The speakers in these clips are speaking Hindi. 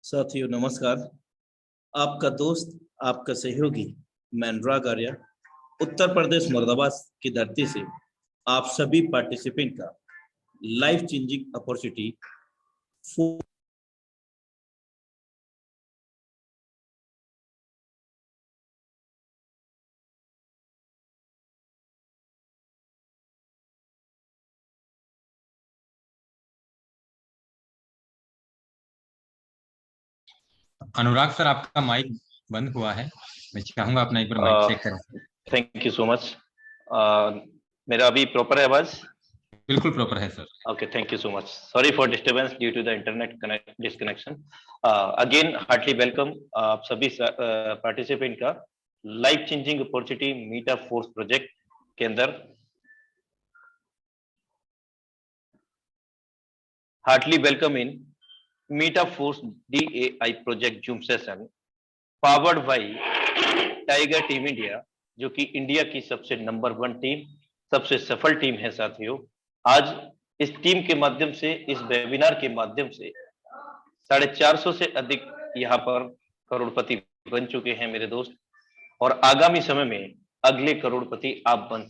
साथियों नमस्कार। आपका दोस्त, आपका सहयोगी मैं अनुराग आर्य, उत्तर प्रदेश मुरादाबाद की धरती से आप सभी पार्टिसिपेंट का लाइफ चेंजिंग अपॉर्चुनिटी अनुराग सर, आपका माइक बंद हुआ है। मैं चाहूंगा अपना एक बार माइक चेक करें। Thank you so much. मेरा अभी प्रॉपर है आवाज? बिल्कुल प्रॉपर है sir. Okay, thank you so much. Sorry for disturbance due to the internet disconnection. Again, heartily welcome आप सभी पार्टिसिपेंट का life changing opportunity Meta Force project के अंदर heartily welcome in Meta Force DAI project Zoom session powered by Tiger Team India, जो कि इंडिया की सबसे नंबर 1 टीम, सबसे सफल टीम है साथियों। आज इस टीम के माध्यम से, इस वेबिनार के माध्यम से 450 से अधिक यहाँ पर करोड़पति बन चुके हैं मेरे दोस्त, और आगामी समय में अगले करोड़पति आप बन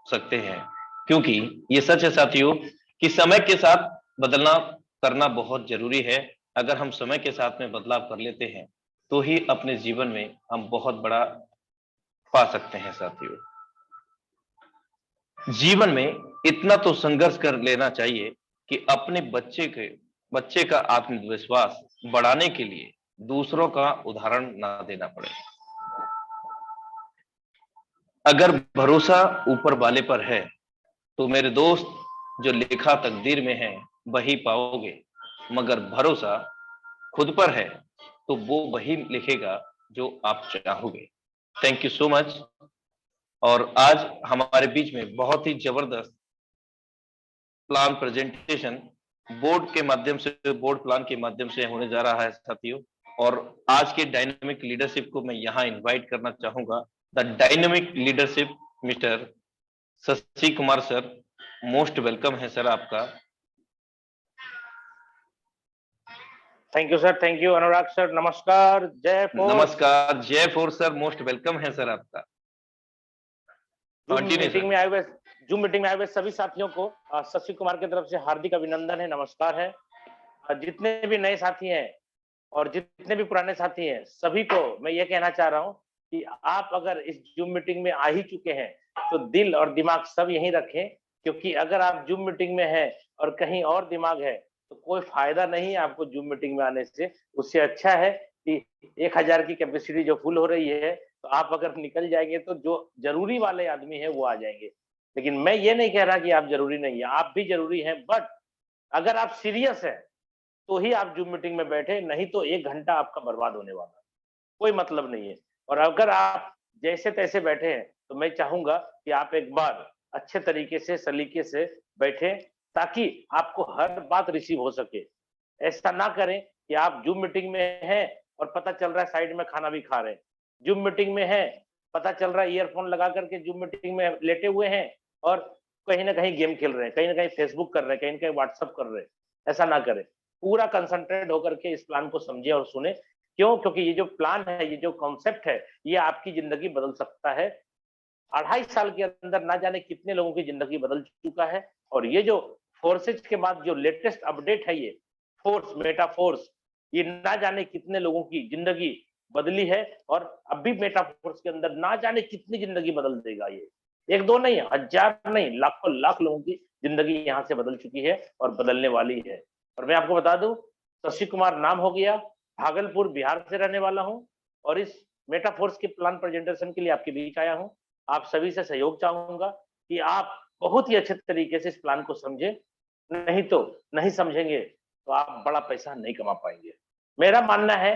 सकते हैं, क्योंकि ये सच है साथियों कि समय के साथ बदलना करना बहुत जरूरी है। अगर हम समय के साथ में बदलाव कर लेते हैं तो ही अपने जीवन में हम बहुत बड़ा पा सकते हैं साथियों। जीवन में इतना तो संघर्ष कर लेना चाहिए कि अपने बच्चे का आत्मविश्वास बढ़ाने के लिए दूसरों का उदाहरण ना देना पड़े। अगर भरोसा ऊपर वाले पर है तो मेरे दोस्त, जो लिखा तकदीर में है वही पाओगे, मगर भरोसा खुद पर है तो वो वही लिखेगा जो आप चाहोगे। Thank you so much. और आज हमारे बीच में बहुत ही जबरदस्त प्लान प्रेजेंटेशन बोर्ड प्लान के माध्यम से होने जा रहा है साथियों। और आज के डायनामिक लीडरशिप को मैं यहाँ इनवाइट करना चाहूंगा। The dynamic leadership mister Shashi Kumar sir, most welcome है सर आपका। Thank you sir, thank you Anurag sir. नमस्कार, जय फोर्स। नमस्कार, जय फोर्स सर, मोस्ट वेलकम है सर आपका। जूम मीटिंग में आए हुए सभी साथियों को शशि कुमार की तरफ से हार्दिक अभिनंदन है, नमस्कार है। जितने भी नए साथी हैं और जितने भी पुराने साथी हैं, सभी को मैं ये कहना चाह रहा हूं कि आप अगर इस जूम मीटिंग में आ ही चुके हैं तो दिल और दिमाग सब यहीं रखें, क्योंकि अगर आप जूम मीटिंग में हैं और कहीं और दिमाग है तो कोई फायदा नहीं है आपको जूम मीटिंग में आने से। उससे अच्छा है कि 1000 की कैपेसिटी जो फुल हो रही है, तो आप अगर निकल जाएंगे तो जो जरूरी वाले आदमी है वो आ जाएंगे। लेकिन मैं ये नहीं कह रहा कि आप जरूरी नहीं है, आप भी जरूरी हैं, बट अगर आप सीरियस है तो ही आप जूम मीटिंग में बैठे, नहीं तो 1 घंटा आपका बर्बाद होने वाला है, कोई मतलब नहीं है। और अगर आप जैसे तैसे बैठे हैं तो मैं चाहूंगा कि आप एक बार अच्छे तरीके से सलीके से बैठे, ताकि आपको हर बात रिसीव हो सके। ऐसा ना करें कि आप जूम मीटिंग में हैं और पता चल रहा है साइड में खाना भी खा रहे हैं, जूम मीटिंग में है पता चल रहा है ईयरफोन लगा करके जूम मीटिंग में लेटे हुए हैं और कहीं ना कहीं गेम खेल रहे हैं, कहीं ना कहीं फेसबुक कर रहे हैं, कहीं ना कहीं व्हाट्सअप कर रहे हैं। ऐसा ना करें, पूरा कंसंट्रेट होकर के इस प्लान को समझे और सुने। क्यों? क्योंकि ये जो प्लान है, ये जो कॉन्सेप्ट है, ये आपकी जिंदगी बदल सकता है। 2.5 साल के अंदर ना जाने कितने लोगों की जिंदगी बदल चुका है। और ये जो फोर्सेज के बाद जो लेटेस्ट अपडेट है, ये फोर्स, मेटा फोर्स, ये ना जाने कितने लोगों की जिंदगी बदली है, और अब भी मेटा फोर्स के अंदर ना जाने कितनी जिंदगी बदल देगा। ये 1-2 नहीं, 1000 नहीं, लाखों लाख लोगों की जिंदगी यहाँ से बदल चुकी है और बदलने वाली है। और मैं आपको बता दूं, शशि कुमार नाम हो गया, भागलपुर बिहार से रहने वाला हूं, और इस मेटा फोर्स के प्लान प्रेजेंटेशन के लिए आपके बीच आया हूं। आप सभी से सहयोग चाहूंगा कि आप बहुत ही अच्छे तरीके से इस प्लान को समझे, नहीं तो नहीं समझेंगे तो आप बड़ा पैसा नहीं कमा पाएंगे। मेरा मानना है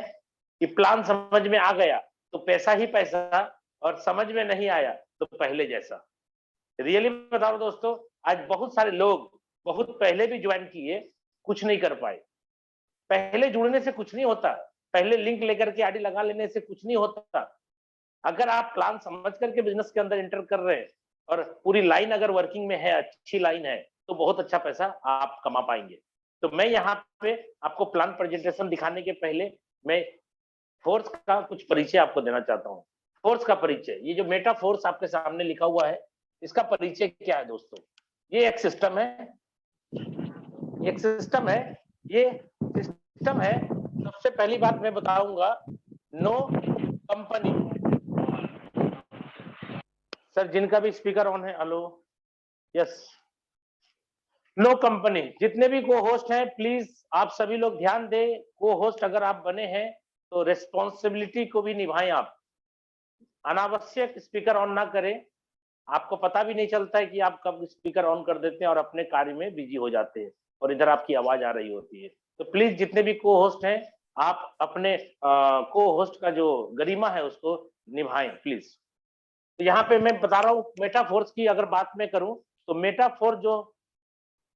कि प्लान समझ में आ गया तो पैसा ही पैसा, और समझ में नहीं आया तो पहले जैसा। रियली बता रहा हूं दोस्तों, आज बहुत सारे लोग बहुत पहले भी ज्वाइन किए, कुछ नहीं कर पाए। पहले जुड़ने से कुछ नहीं होता, पहले लिंक लेकर के आईडी लगा लेने से कुछ नहीं होता। अगर आप प्लान समझ करके बिजनेस के अंदर एंटर कर रहे हैं और पूरी लाइन अगर वर्किंग में है, अच्छी लाइन है, तो बहुत अच्छा पैसा आप कमा पाएंगे। तो मैं यहाँ पे आपको प्लान प्रेजेंटेशन दिखाने के पहले मैं फोर्स का कुछ परिचय आपको देना चाहता हूँ। फोर्स का परिचय, ये जो मेटा फोर्स आपके सामने लिखा हुआ है, इसका परिचय क्या है दोस्तों? ये एक सिस्टम है, एक सिस्टम है, ये सिस्टम है। सबसे पहली बात मैं बताऊंगा, नो कंपनी। सर जिनका भी स्पीकर ऑन है, हेलो, यस, नो कंपनी। जितने भी को होस्ट हैं प्लीज आप सभी लोग ध्यान दें, को होस्ट अगर आप बने हैं तो रिस्पॉन्सिबिलिटी को भी निभाएं। आप अनावश्यक स्पीकर ऑन ना करें, आपको पता भी नहीं चलता है कि आप कब स्पीकर ऑन कर देते हैं और अपने कार्य में बिजी हो जाते हैं और इधर आपकी आवाज आ रही होती है। तो प्लीज जितने भी को होस्ट हैं आप अपने को होस्ट का जो गरिमा है उसको निभाएं प्लीज। तो यहाँ पे मैं बता रहा हूँ मेटाफोर्स की अगर बात मैं करूं तो मेटाफोर जो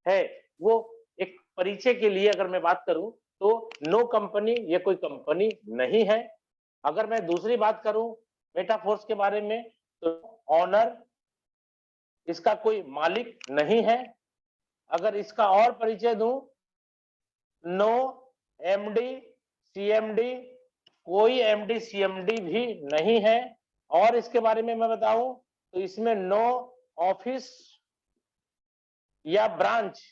है वो एक परिचय के लिए अगर मैं बात करूं तो नो कंपनी, ये कोई कंपनी नहीं है। अगर मैं दूसरी बात करूं मेटाफोर्स के बारे में तो ऑनर, इसका कोई मालिक नहीं है। अगर इसका और परिचय दूं, नो एमडी सीएमडी, कोई एमडी सीएमडी भी नहीं है। और इसके बारे में मैं बताऊं तो इसमें नो ऑफिस या ब्रांच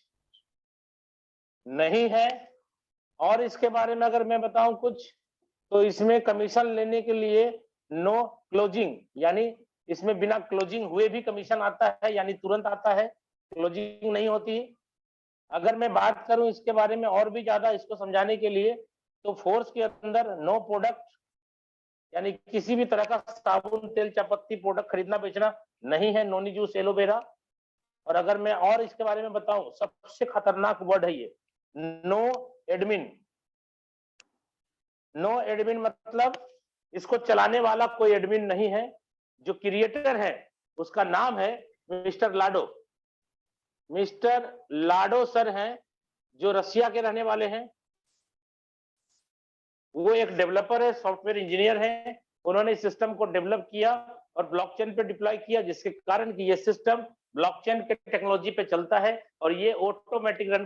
नहीं है। और इसके बारे में अगर मैं बताऊं कुछ तो इसमें कमीशन लेने के लिए नो क्लोजिंग, यानी इसमें बिना क्लोजिंग हुए भी कमीशन आता है, यानी तुरंत आता है, क्लोजिंग नहीं होती। अगर मैं बात करूं इसके बारे में और भी ज्यादा इसको समझाने के लिए तो फोर्स के अंदर नो प्रोडक्ट, यानी किसी भी तरह का साबुन, तेल, चायपत्ती प्रोडक्ट खरीदना बेचना नहीं है, नोनी जूस, एलोवेरा। और अगर मैं और इसके बारे में बताऊं, सबसे खतरनाक वर्ड है ये, नो एडमिन। नो एडमिन मतलब इसको चलाने वाला कोई एडमिन नहीं है। जो क्रिएटर है उसका नाम है मिस्टर लाडो। मिस्टर लाडो सर हैं जो रसिया के रहने वाले हैं। वो एक डेवलपर है, सॉफ्टवेयर इंजीनियर है। उन्होंने इस सिस्टम को डेवलप किया और ब्लॉकचेन पे डिप्लॉय किया, जिसके कारण कि ये सिस्टम ब्लॉकचेन के टेक्नोलॉजी पे चलता है और ये ऑटोमेटिक रन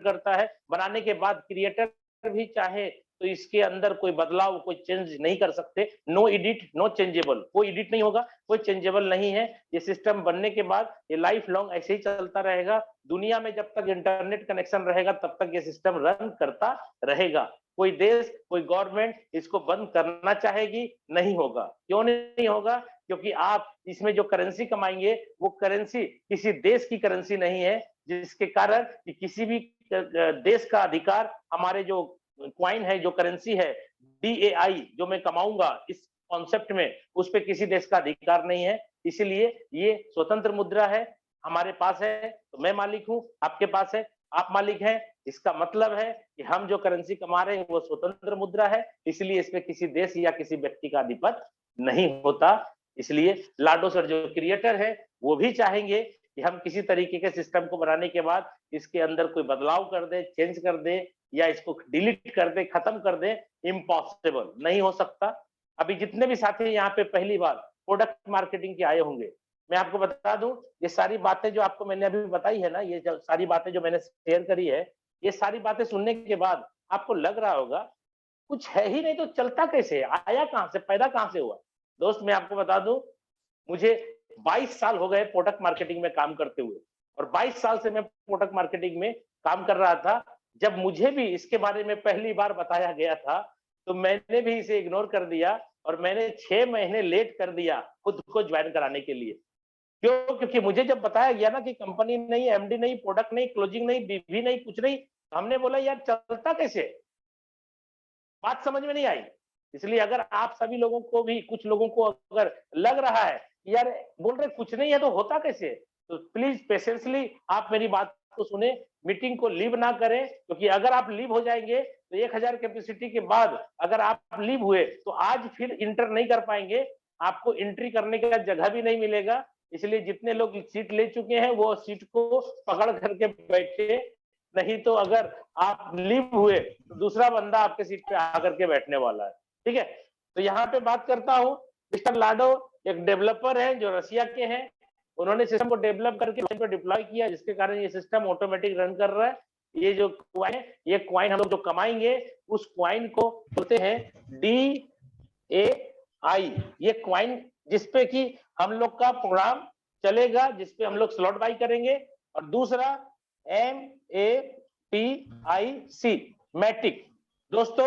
करता है। बनाने के बाद क्रिएटर भी चाहे तो इसके अंदर कोई बदलाव, कोई चेंज नहीं कर सकते। नो एडिट, नो चेंजेबल, कोई एडिट नहीं होगा, कोई चेंजेबल नहीं है। ये सिस्टम बनने के बाद ये लाइफ लॉन्ग ऐसे ही चलता रहेगा। दुनिया में जब तक इंटरनेट कनेक्शन रहेगा तब तक ये सिस्टम रन करता रहेगा। कोई देश, कोई गवर्नमेंट इसको बंद करना चाहेगी, नहीं होगा। क्यों नहीं होगा? क्योंकि आप इसमें जो करेंसी कमाएंगे वो करेंसी किसी देश की करेंसी नहीं है, जिसके कारण कि किसी भी देश का अधिकार, हमारे जो क्वाइन है, जो करेंसी है DAI जो मैं कमाऊंगा इस कॉन्सेप्ट में, उस पे किसी देश का अधिकार नहीं है। इसीलिए ये स्वतंत्र मुद्रा है, हमारे पास है तो मैं मालिक हूं, आपके पास है आप मालिक हैं। इसका मतलब है कि हम जो करेंसी कमा रहे हैं वो स्वतंत्र मुद्रा है, इसलिए इसमें किसी देश या किसी व्यक्ति का अधिपत्य नहीं होता। इसलिए लाडो सर जो क्रिएटर है वो भी चाहेंगे कि हम किसी तरीके के सिस्टम को बनाने के बाद इसके अंदर कोई बदलाव कर दे, चेंज कर दे या इसको डिलीट कर दे, खत्म कर दे। इम्पॉसिबल, नहीं हो सकता। अभी जितने भी साथी यहाँ पे पहली बार प्रोडक्ट मार्केटिंग के आए होंगे, मैं आपको बता दूं, ये सारी बातें जो आपको मैंने अभी बताई है ना, ये जो सारी बातें जो मैंने शेयर करी है, ये सारी बातें सुनने के बाद आपको लग रहा होगा कुछ है ही नहीं तो चलता कैसे, आया कहां से, पैदा कहां से हुआ। दोस्त मैं आपको बता दूं, मुझे 22 साल हो गए प्रोडक्ट मार्केटिंग में काम करते हुए, और 22 साल से मैं प्रोडक्ट मार्केटिंग में काम कर रहा था। जब मुझे भी इसके बारे में पहली बार बताया गया था तो मैंने भी इसे इग्नोर कर दिया और मैंने 6 महीने लेट कर दिया खुद को ज्वाइन कराने के लिए। क्यों? क्योंकि मुझे जब बताया गया ना कि कंपनी नहीं, एमडी नहीं, प्रोडक्ट नहीं, क्लोजिंग नहीं, बीवी नहीं, कुछ नहीं, हमने बोला यार चलता कैसे, बात समझ में नहीं आई। इसलिए अगर आप सभी लोगों को भी, कुछ लोगों को अगर लग रहा है यार बोल रहे कुछ नहीं है तो होता कैसे, तो प्लीज पेशेंसली आप मेरी बात को सुने, मीटिंग को लीव ना करें। क्योंकि अगर आप लीव हो जाएंगे तो 1000 कैपेसिटी के बाद अगर आप लीव हुए तो आज फिर इंटर नहीं कर पाएंगे, आपको एंट्री करने का जगह भी नहीं मिलेगा। इसलिए जितने लोग सीट ले चुके हैं वो सीट को पकड़ करके बैठे, नहीं तो अगर आप लीव हुए तो दूसरा बंदा आपके सीट पे आकर के बैठने वाला है। ठीक है, तो यहाँ पे बात करता हूँ, मिस्टर लाडो एक डेवलपर है जो रसिया के हैं। उन्होंने सिस्टम को डेवलप करके डिप्लॉय किया, जिसके कारण ये सिस्टम ऑटोमेटिक रन कर रहा है। ये जो क्वाइन है, ये क्वाइन हम लोग जो कमाएंगे उस क्वाइन को बोलते हैं DAI। ये क्वाइन जिसपे कि हम लोग का प्रोग्राम चलेगा, जिसपे हम लोग स्लॉट बाई करेंगे। और दूसरा MATIC, मैटिक। दोस्तों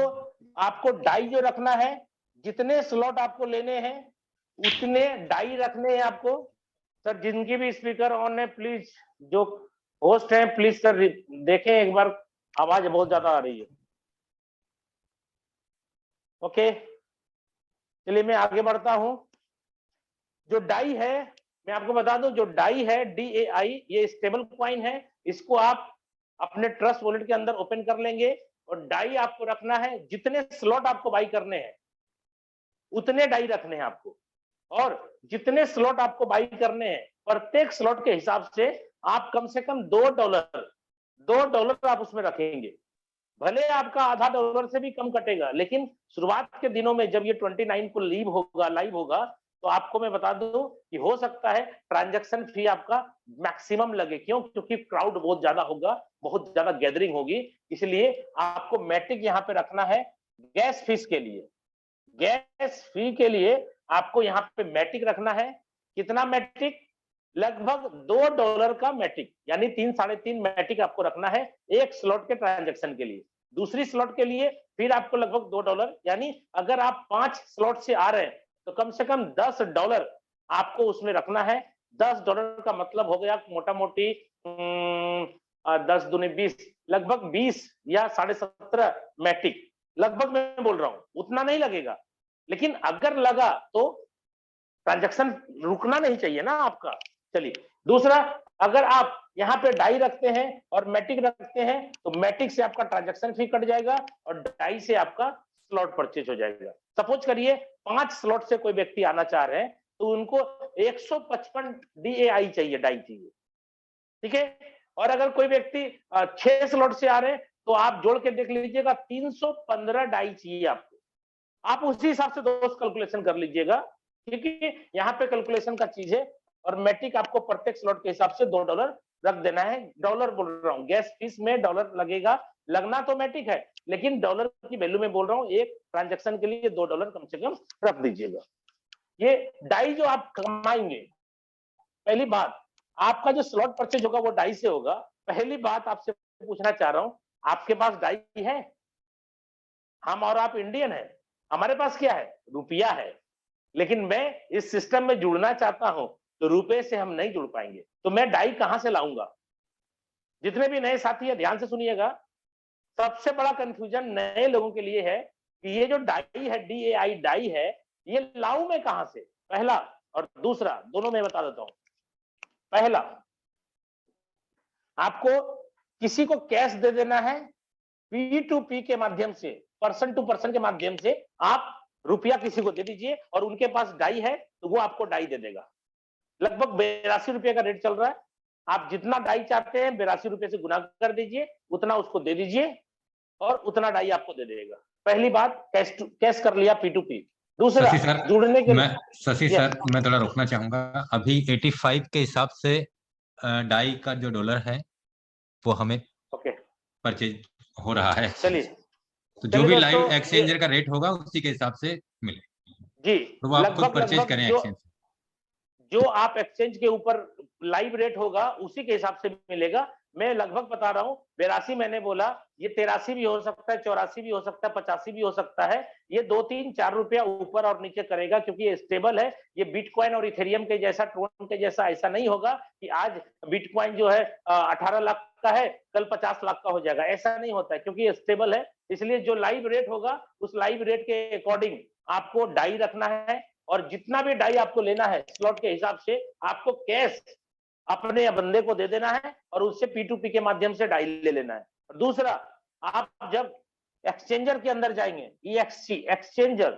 आपको डाई जो रखना है, जितने स्लॉट आपको लेने हैं उतने डाई रखने हैं आपको। सर जिनकी भी स्पीकर ऑन है प्लीज, जो होस्ट है प्लीज सर देखें एक बार, आवाज बहुत ज्यादा आ रही है। ओके चलिए मैं आगे बढ़ता हूं। जो डाई है मैं आपको बता दूं, जो डाई है DAI, ये स्टेबल कॉइन है। इसको आप अपने ट्रस्ट वॉलेट के अंदर ओपन कर लेंगे और डाई आपको रखना है, जितने स्लॉट आपको बाई करने हैं उतने डाई रखने हैं आपको। और जितने स्लॉट आपको बाई करने हैं प्रत्येक स्लॉट के हिसाब से आप कम से कम $2 आप उसमें रखेंगे। भले आपका आधा डॉलर से भी कम कटेगा, लेकिन शुरुआत के दिनों में जब ये 29 को लाइव होगा तो आपको मैं बता दूं कि हो सकता है ट्रांजैक्शन फी आपका मैक्सिमम लगे। क्यों? क्योंकि क्राउड बहुत ज्यादा होगा, बहुत ज्यादा गैदरिंग होगी। इसलिए आपको मैटिक यहाँ पे रखना है गैस फीस के लिए। गैस फी के लिए आपको यहाँ पे मैटिक रखना है। कितना मैटिक? लगभग $2 का मैटिक, यानी 3-3.5 मैटिक आपको रखना है एक स्लॉट के ट्रांजैक्शन के लिए। दूसरी स्लॉट के लिए फिर आपको लगभग $2, यानी अगर आप 5 स्लॉट से आ रहे हैं तो कम से कम $10 आपको उसमें रखना है। $10 का मतलब हो गया मोटा मोटी 10 दूनी 20, लगभग 20 या 17.5 मैटिक, लगभग मैं बोल रहा हूं, उतना नहीं लगेगा। लेकिन अगर लगा तो ट्रांजैक्शन रुकना नहीं चाहिए ना आपका। चलिए दूसरा, अगर आप यहाँ पे डाई रखते हैं और मैटिक रखते हैं तो मैटिक से आपका ट्रांजैक्शन फी कट जाएगा और डाई से आपका स्लॉट परचेज हो जाएगा। सपोज करिए 5 स्लॉट से कोई व्यक्ति आना चाह रहे हैं तो उनको 155 DAI चाहिए, डाई चाहिए, ठीक है। और अगर कोई व्यक्ति 6 स्लॉट से आ रहे हैं तो आप जोड़ के देख लीजिएगा 315 डाई चाहिए आपको। आप उसी हिसाब से दोस्त कैलकुलेशन कर लीजिएगा, क्योंकि यहाँ पे कैलकुलेशन का चीज है। और मैटिक आपको प्रत्येक स्लॉट के हिसाब से $2 रख देना है। डॉलर बोल रहा हूँ, गैस फीस में डॉलर लगेगा, लगना तो मैटिक है लेकिन डॉलर की वैल्यू में बोल रहा हूँ। एक ट्रांजैक्शन के लिए $2 कम से कम रख दीजिएगा। ये डाई जो आप कमाएंगे, पहली बात आपका जो स्लॉट परचेज होगा वो डाई से होगा। पहली बात आपसे पूछना चाह रहा हूं, आपके पास डाई है? हम और आप इंडियन है, हमारे पास क्या है? रुपया है। लेकिन मैं इस सिस्टम में जुड़ना चाहता हूं तो रुपए से हम नहीं जुड़ पाएंगे, तो मैं डाई कहां से लाऊंगा? जितने भी नए साथी है ध्यान से सुनिएगा, सबसे बड़ा कंफ्यूजन नए लोगों के लिए है कि ये जो डाई है, DAI डाई है, ये लाऊं मैं कहां से? पहला और दूसरा दोनों में बता देता हूं। पहला, आपको किसी को कैश दे देना है, P2P के माध्यम से, पर्सन टू पर्सन के माध्यम से आप रुपया किसी को दे दीजिए और उनके पास डाई है तो वो आपको डाई दे देगा। लगभग 82 रुपए का रेट चल रहा है। आप जितना डाई चाहते हैं 82 रुपए से गुना कर दीजिए, उतना उसको दे दीजिए और उतना डाई आपको दे देगा। पहली बात, कैश कर लिया P2P। दूसरा, जुड़ने के शशि सर मैं थोड़ा रोकना चाहूंगा। अभी 85 के हिसाब से डाई का जो डॉलर है वो हमें परचेज हो रहा है। चलिए तो जो भी लाइव एक्सचेंजर का रेट होगा उसी के हिसाब से मिले जी, तो वो आप खुद परचेज करें एक्सचेंज। जो आप एक्सचेंज के ऊपर लाइव रेट होगा उसी के हिसाब से मिलेगा। मैं लगभग बता रहा हूं, 82 मैंने बोला, ये 83 भी हो सकता है, 84 भी हो सकता है, 85 भी हो सकता है। ये 2-3-4 रुपया ऊपर और नीचे करेगा क्योंकि ये स्टेबल है। ये बिटकॉइन और इथेरियम के जैसा, ट्रोन के जैसा ऐसा नहीं होगा कि आज बिटकॉइन जो है 18 लाख का है, कल 50 लाख का हो जाएगा, ऐसा नहीं होता है क्योंकि ये स्टेबल है। इसलिए जो लाइव रेट होगा उस लाइव रेट के अकॉर्डिंग आपको डाई रखना है और जितना भी डाई आपको लेना है स्लॉट के हिसाब से आपको कैश अपने बंदे को दे देना है और उससे P2P के माध्यम से डाई ले लेना है। दूसरा, आप जब एक्सचेंजर के अंदर जाएंगे, EXC एक्सचेंजर,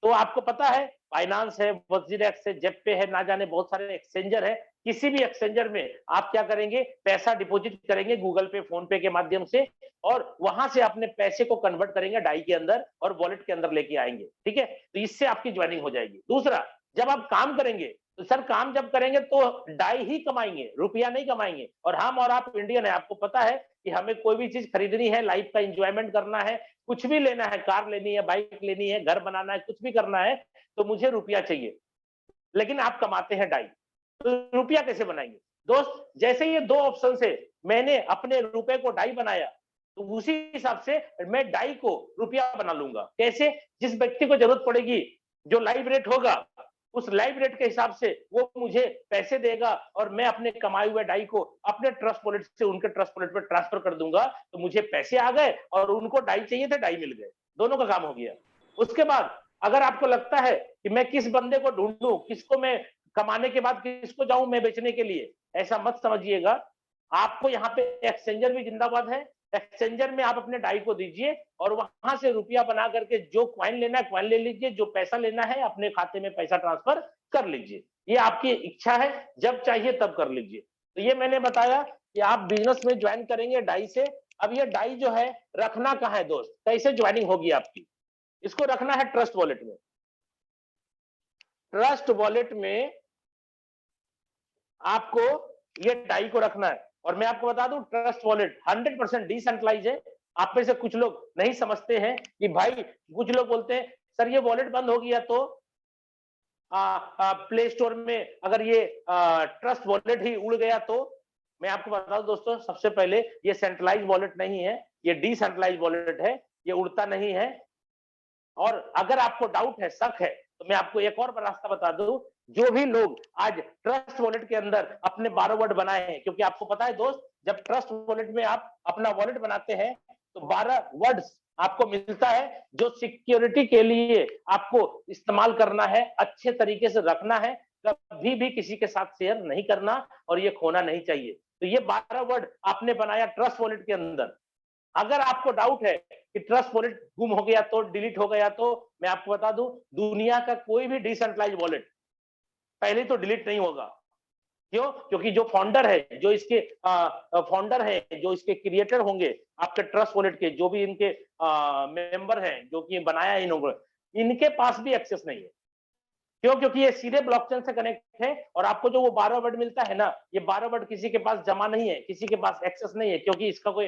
तो आपको पता है फाइनेंस है, वजीरेक्स है, जेपे है, ना जाने बहुत सारे एक्सचेंजर है। किसी भी एक्सचेंजर में आप क्या करेंगे, पैसा डिपॉजिट करेंगे गूगल पे, फोन पे के माध्यम से और वहां से अपने पैसे को कन्वर्ट करेंगे डाई के अंदर और वॉलेट के अंदर लेके आएंगे, ठीक है। तो इससे आपकी ज्वाइनिंग हो जाएगी। दूसरा, जब आप काम करेंगे तो सर काम जब करेंगे तो डाई ही कमाएंगे, रुपया नहीं कमाएंगे। और हम और आप इंडियन है, आपको पता है कि हमें कोई भी चीज खरीदनी है, लाइफ का एंजॉयमेंट करना है, कुछ भी लेना है, कार लेनी है, बाइक लेनी है, घर बनाना है, कुछ भी करना है, तो मुझे रुपया चाहिए। लेकिन आप कमाते हैं ढाई, तो रुपया कैसे बनाएंगे? दोस्त, जैसे ये दो ऑप्शन से मैंने अपने रुपए को ढाई बनाया, तो उसी हिसाब से मैं ढाई को रुपया बना लूंगा। कैसे? जिस व्यक्ति को जरूरत पड़ेगी, जो लाइव रेट होगा, उस लाइव रेट के हिसाब से वो मुझे पैसे देगा और मैं अपने कमाए हुए ढाई को अपने ट्रस्ट वॉलेट से उनके ट्रस्ट वॉलेट में ट्रांसफर कर दूंगा, तो मुझे पैसे आ गए और उनको ढाई चाहिए थे, ढाई मिल गए, दोनों का काम हो गया। उसके बाद अगर आपको लगता है कि मैं किस बंदे को ढूंढूं, किसको मैं कमाने के बाद किसको जाऊं मैं बेचने के लिए, ऐसा मत समझिएगा। आपको यहाँ पे एक्सचेंजर भी जिंदाबाद है। एक्सचेंजर में आप अपने ढाई को दीजिए और वहां से रुपया बना करके जो क्वाइन लेना है क्वाइन ले लीजिए, जो पैसा लेना है अपने खाते में पैसा ट्रांसफर कर लीजिए। ये आपकी इच्छा है, जब चाहिए तब कर लीजिए। तो ये मैंने बताया कि आप बिजनेस में ज्वाइन करेंगे ढाई से। अब ये ढाई जो है रखना कहाँ है दोस्त, कैसे ज्वाइनिंग होगी आपकी? इसको रखना है ट्रस्ट वॉलेट में। ट्रस्ट वॉलेट में आपको ये ढाई को रखना है। और मैं आपको बता दूं, ट्रस्ट वॉलेट 100% डिसेंट्रलाइज है। आप में से कुछ लोग नहीं समझते हैं कि भाई, कुछ लोग बोलते हैं सर ये वॉलेट बंद हो गया तो प्ले स्टोर में अगर ये ट्रस्ट वॉलेट ही उड़ गया तो। मैं आपको बता दूं दोस्तों, सबसे पहले ये सेंट्रलाइज वॉलेट नहीं है, ये डिसेंट्रलाइज वॉलेट है, ये उड़ता नहीं है। और अगर आपको डाउट है, शक है, तो मैं आपको एक और रास्ता बता दूं। जो भी लोग आज ट्रस्ट वॉलेट के अंदर अपने 12 वर्ड बनाए हैं, क्योंकि आपको पता है दोस्त, जब ट्रस्ट वॉलेट में आप अपना वॉलेट बनाते हैं तो 12 वर्ड्स आपको मिलता है जो सिक्योरिटी के लिए आपको इस्तेमाल करना है, अच्छे तरीके से रखना है, कभी भी किसी के साथ शेयर नहीं करना और ये खोना नहीं चाहिए। तो ये 12 वर्ड आपने बनाया ट्रस्ट वॉलेट के अंदर। अगर आपको डाउट है कि ट्रस्ट वॉलेट गुम हो गया तो, डिलीट हो गया तो, मैं आपको बता दूं, दुनिया का कोई भी डिसेंट्रलाइज वॉलेट पहले तो डिलीट नहीं होगा। क्यों? क्योंकि जो फाउंडर है, जो इसके फाउंडर है, जो इसके क्रिएटर होंगे आपके ट्रस्ट वॉलेट के, जो भी इनके मेंबर हैं, जो कि बनाया इन्होंने, इनके पास भी एक्सेस नहीं है। क्यों? क्योंकि ये सीधे ब्लॉकचेन से कनेक्ट है। और आपको जो वो 12 वर्ड मिलता है ना, ये 12 वर्ड किसी के पास जमा नहीं है, किसी के पास एक्सेस नहीं है, क्योंकि इसका कोई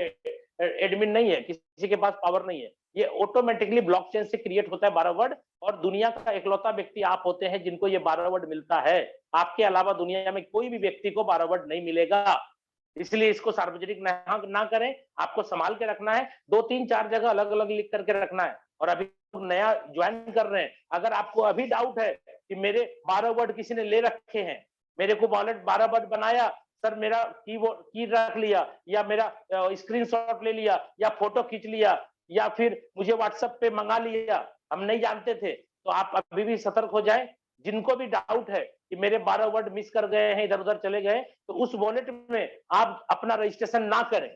एडमिन नहीं है, किसी के पास पावर नहीं है। ये ऑटोमेटिकली ब्लॉकचेन से क्रिएट होता है 12 वर्ड। और दुनिया का इकलौता व्यक्ति आप होते हैं जिनको ये 12 वर्ड मिलता है। आपके अलावा दुनिया में कोई भी व्यक्ति को 12 वर्ड नहीं मिलेगा। इसलिए इसको सार्वजनिक ना करें, आपको संभाल के रखना है। 2-3-4 जगह अलग अलग लिख करके रखना है। और अभी नया ज्वाइन कर रहे हैं, अगर आपको अभी डाउट है कि मेरे 12 वर्ड किसी ने ले रखे हैं, मेरे को वॉलेट 12 वर्ड बनाया, सर मेरा की रख लिया, या मेरा स्क्रीनशॉट ले लिया, या फोटो खींच लिया, या फिर मुझे व्हाट्सएप पे मंगा लिया, हम नहीं जानते थे, तो आप अभी भी सतर्क हो जाएं। जिनको भी डाउट है कि मेरे 12 वर्ड मिस कर गए हैं, इधर उधर चले गए, तो उस वॉलेट में आप अपना रजिस्ट्रेशन ना करें।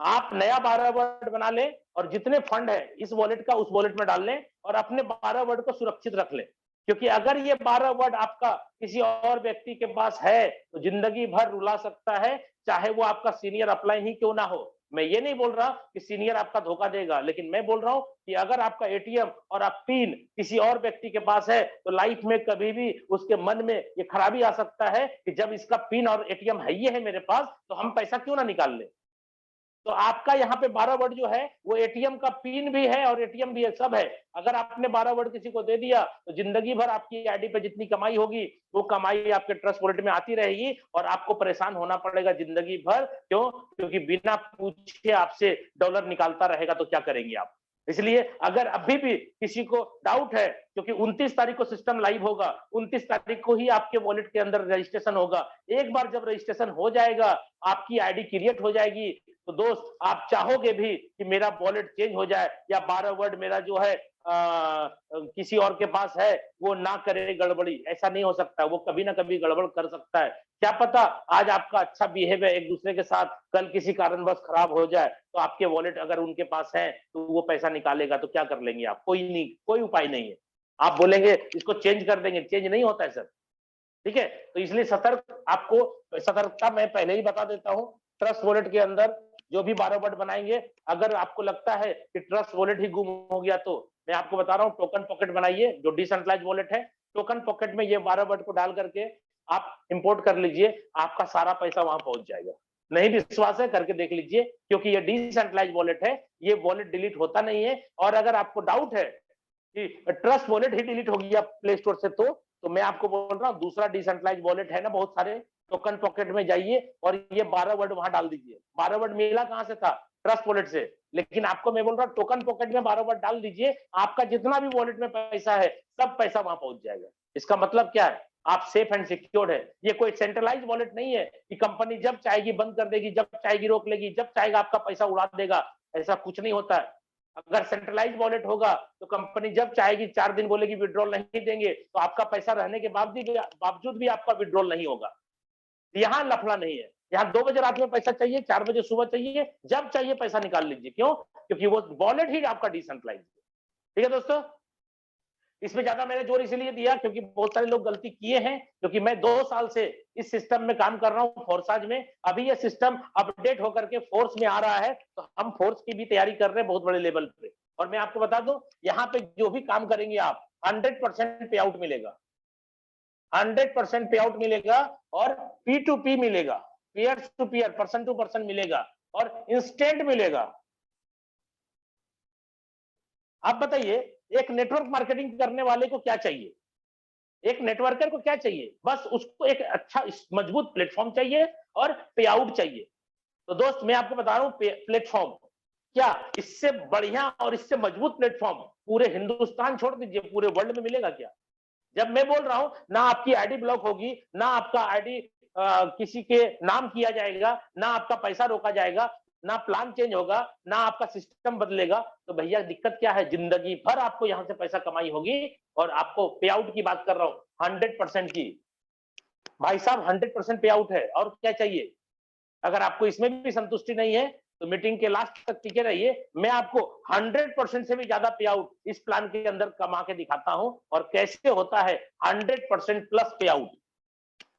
आप नया 12 वर्ड बना लें और जितने फंड है इस वॉलेट का उस वॉलेट में डाल लें और अपने 12 वर्ड को सुरक्षित रख लें। क्योंकि अगर ये 12 वर्ड आपका किसी और व्यक्ति के पास है तो जिंदगी भर रुला सकता है, चाहे वो आपका सीनियर अपलाइन ही क्यों ना हो। मैं ये नहीं बोल रहा कि सीनियर आपका धोखा देगा, लेकिन मैं बोल रहा हूं कि अगर आपका एटीएम और आप पिन किसी और व्यक्ति के पास है तो लाइफ में कभी भी उसके मन में ये खराबी आ सकता है कि जब इसका पिन और एटीएम है ये है मेरे पास, तो हम पैसा क्यों ना निकाल ले। तो आपका यहाँ पे 12 वर्ड जो है वो एटीएम का पिन भी है और एटीएम भी है, सब है। अगर आपने 12 वर्ड किसी को दे दिया तो जिंदगी भर आपकी आईडी पे जितनी कमाई होगी वो कमाई आपके ट्रस्ट वॉलेट में आती रहेगी और आपको परेशान होना पड़ेगा जिंदगी भर। क्यों? क्योंकि बिना पूछे आपसे डॉलर निकालता रहेगा तो क्या करेंगे आप। इसलिए अगर अभी भी किसी को डाउट है, क्योंकि 29 तारीख को सिस्टम लाइव होगा, 29 तारीख को ही आपके वॉलेट के अंदर रजिस्ट्रेशन होगा। एक बार जब रजिस्ट्रेशन हो जाएगा, आपकी आईडी क्रिएट हो जाएगी, तो दोस्त आप चाहोगे भी कि मेरा वॉलेट चेंज हो जाए या 12 वर्ड मेरा जो है किसी और के पास है वो ना करे गड़बड़ी। ऐसा नहीं हो सकता, वो कभी ना कभी गड़बड़ कर सकता है। क्या पता आज आपका अच्छा बिहेवियर एक दूसरे के साथ कल किसी कारणवश खराब हो जाए तो आपके वॉलेट अगर उनके पास है तो वो पैसा निकालेगा तो क्या कर लेंगे आप? कोई नहीं, कोई उपाय नहीं है। आप बोलेंगे इसको चेंज कर देंगे, चेंज नहीं होता है सर। ठीक है, तो इसलिए सतर्कता मैं पहले ही बता देता हूँ। ट्रस्ट वॉलेट के अंदर जो भी 12 वर्ड बनाएंगे, अगर आपको लगता है कि ट्रस्ट वॉलेट ही गुम हो गया तो मैं आपको बता रहा हूँ टोकन पॉकेट बनाइए, जो डिसेंट्रलाइज वॉलेट है। टोकन पॉकेट में ये 12 वर्ड को डाल करके आप इंपोर्ट कर लीजिए, आपका सारा पैसा वहां पहुंच जाएगा। नहीं विश्वास है करके देख लीजिए, क्योंकि ये डिसेंट्रलाइज वॉलेट है, ये वॉलेट डिलीट होता नहीं है। और अगर आपको डाउट है कि ट्रस्ट वॉलेट ही डिलीट हो गया प्ले स्टोर से, तो मैं आपको बोल रहा हूँ दूसरा डिसेंट्रलाइज वॉलेट है ना बहुत सारे, टोकन पॉकेट में जाइए और ये 12 वर्ड वहां डाल दीजिए। 12 वर्ड मिला कहां से था? ट्रस्ट वॉलेट से। लेकिन आपको मैं बोल रहा हूँ टोकन पॉकेट में 12 वर्ड डाल दीजिए, आपका जितना भी वॉलेट में पैसा है सब पैसा वहां पहुंच जाएगा। इसका मतलब क्या है? आप सेफ एंड सिक्योर्ड है। ये कोई सेंट्रलाइज वॉलेट नहीं है कि कंपनी जब चाहेगी बंद कर देगी, जब चाहेगी रोक लेगी, जब चाहेगा आपका पैसा उड़ा देगा। ऐसा कुछ नहीं होता है। अगर सेंट्रलाइज वॉलेट होगा तो कंपनी जब चाहेगी 4 दिन बोलेगी विड्रॉल नहीं देंगे, तो आपका पैसा रहने के बावजूद भी आपका विड्रॉल नहीं होगा। यहाँ लफड़ा नहीं है। यहाँ 2 बजे रात में पैसा चाहिए, 4 बजे सुबह चाहिए, जब चाहिए पैसा निकाल लीजिए। क्यों? क्योंकि वो वॉलेट ही आपका डिसेंट्रलाइज है। ठीक है दोस्तों, इसमें ज्यादा मैंने जोर इसलिए दिया क्योंकि बहुत सारे लोग गलती किए हैं, क्योंकि मैं 2 साल से इस सिस्टम में काम कर रहा हूं फोर्साज में। अभी ये सिस्टम अपडेट होकर के फोर्स में आ रहा है, तो हम फोर्स की भी तैयारी कर रहे हैं बहुत बड़े लेवल पे। और मैं आपको बता दूं, यहाँ पे जो भी काम करेंगे आप 100% पे आउट मिलेगा, 100% पे आउट मिलेगा। और P2P मिलेगा, peer to peer, person to person मिलेगा और इंस्टेंट मिलेगा। आप बताइए, एक नेटवर्क मार्केटिंग करने वाले को क्या चाहिए? एक नेटवर्कर को क्या चाहिए? बस उसको एक अच्छा मजबूत प्लेटफॉर्म चाहिए और पे आउट चाहिए। तो दोस्त मैं आपको बता रहा हूं, प्लेटफॉर्म क्या इससे बढ़िया और इससे मजबूत प्लेटफॉर्म पूरे हिंदुस्तान छोड़ दीजिए, पूरे वर्ल्ड में मिलेगा क्या? जब मैं बोल रहा हूं ना आपकी आईडी ब्लॉक होगी, ना आपका आईडी किसी के नाम किया जाएगा, ना आपका पैसा रोका जाएगा, ना प्लान चेंज होगा, ना आपका सिस्टम बदलेगा, तो भैया दिक्कत क्या है? जिंदगी भर आपको यहां से पैसा कमाई होगी। और आपको पे आउट की बात कर रहा हूं 100% की। भाई साहब 100% पे आउट है, और क्या चाहिए? अगर आपको इसमें भी संतुष्टि नहीं है तो मीटिंग के लास्ट तक टिके रहिए। मैं आपको 100% से भी ज्यादा पे आउट इस प्लान के अंदर कमा के दिखाता हूं। और कैसे होता है 100% प्लस पे आउट,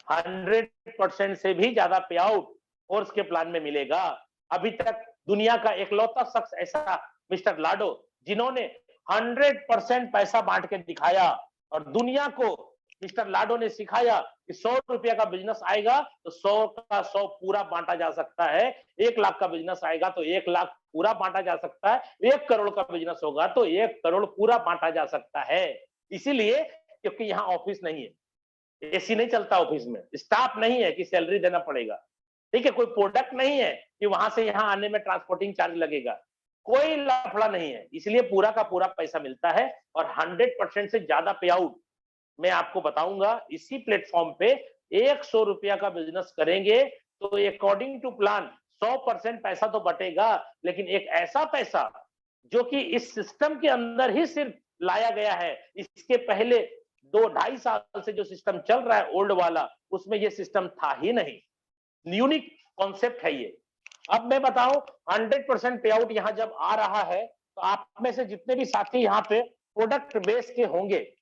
100% से भी ज्यादा पे आउट फोर्स के प्लान में मिलेगा। अभी तक दुनिया का एकलौता शख्स ऐसा मिस्टर लाडो, जिन्होंने 100% पैसा बांट के दिखाया। और दुनिया को मिस्टर लाडो ने सिखाया कि 100 रुपया का बिजनेस आएगा तो 100 का 100 पूरा बांटा जा सकता है। 1 लाख का बिजनेस आएगा तो 1 लाख पूरा बांटा जा सकता है। 1 करोड़ का बिजनेस होगा तो 1 करोड़ पूरा बांटा जा सकता है। इसीलिए क्योंकि यहाँ ऑफिस नहीं है, एसी नहीं चलता ऑफिस में, स्टाफ नहीं है कि सैलरी देना पड़ेगा, ठीक है, कोई प्रोडक्ट नहीं है कि वहां से यहाँ आने में ट्रांसपोर्टिंग चार्ज लगेगा, कोई लफड़ा नहीं है। इसलिए पूरा का पूरा पैसा मिलता है। और 100% से ज्यादा पे आउट मैं आपको बताऊंगा। इसी प्लेटफॉर्म पे 100 रुपया का बिजनेस करेंगे तो अकॉर्डिंग टू प्लान 100% पैसा तो बटेगा, लेकिन एक ऐसा पैसा जो कि इस सिस्टम के अंदर ही सिर्फ लाया गया है। इसके पहले 2-2.5 साल से जो सिस्टम चल रहा है ओल्ड वाला, उसमें ये सिस्टम था ही नहीं। यूनिक कॉन्सेप्ट है ये। अब मैं बताऊं 100% पे आउट यहां जब आ रहा है तो आप में से जितने भी साथी यहाँ पे प्रोडक्ट बेस के होंगे,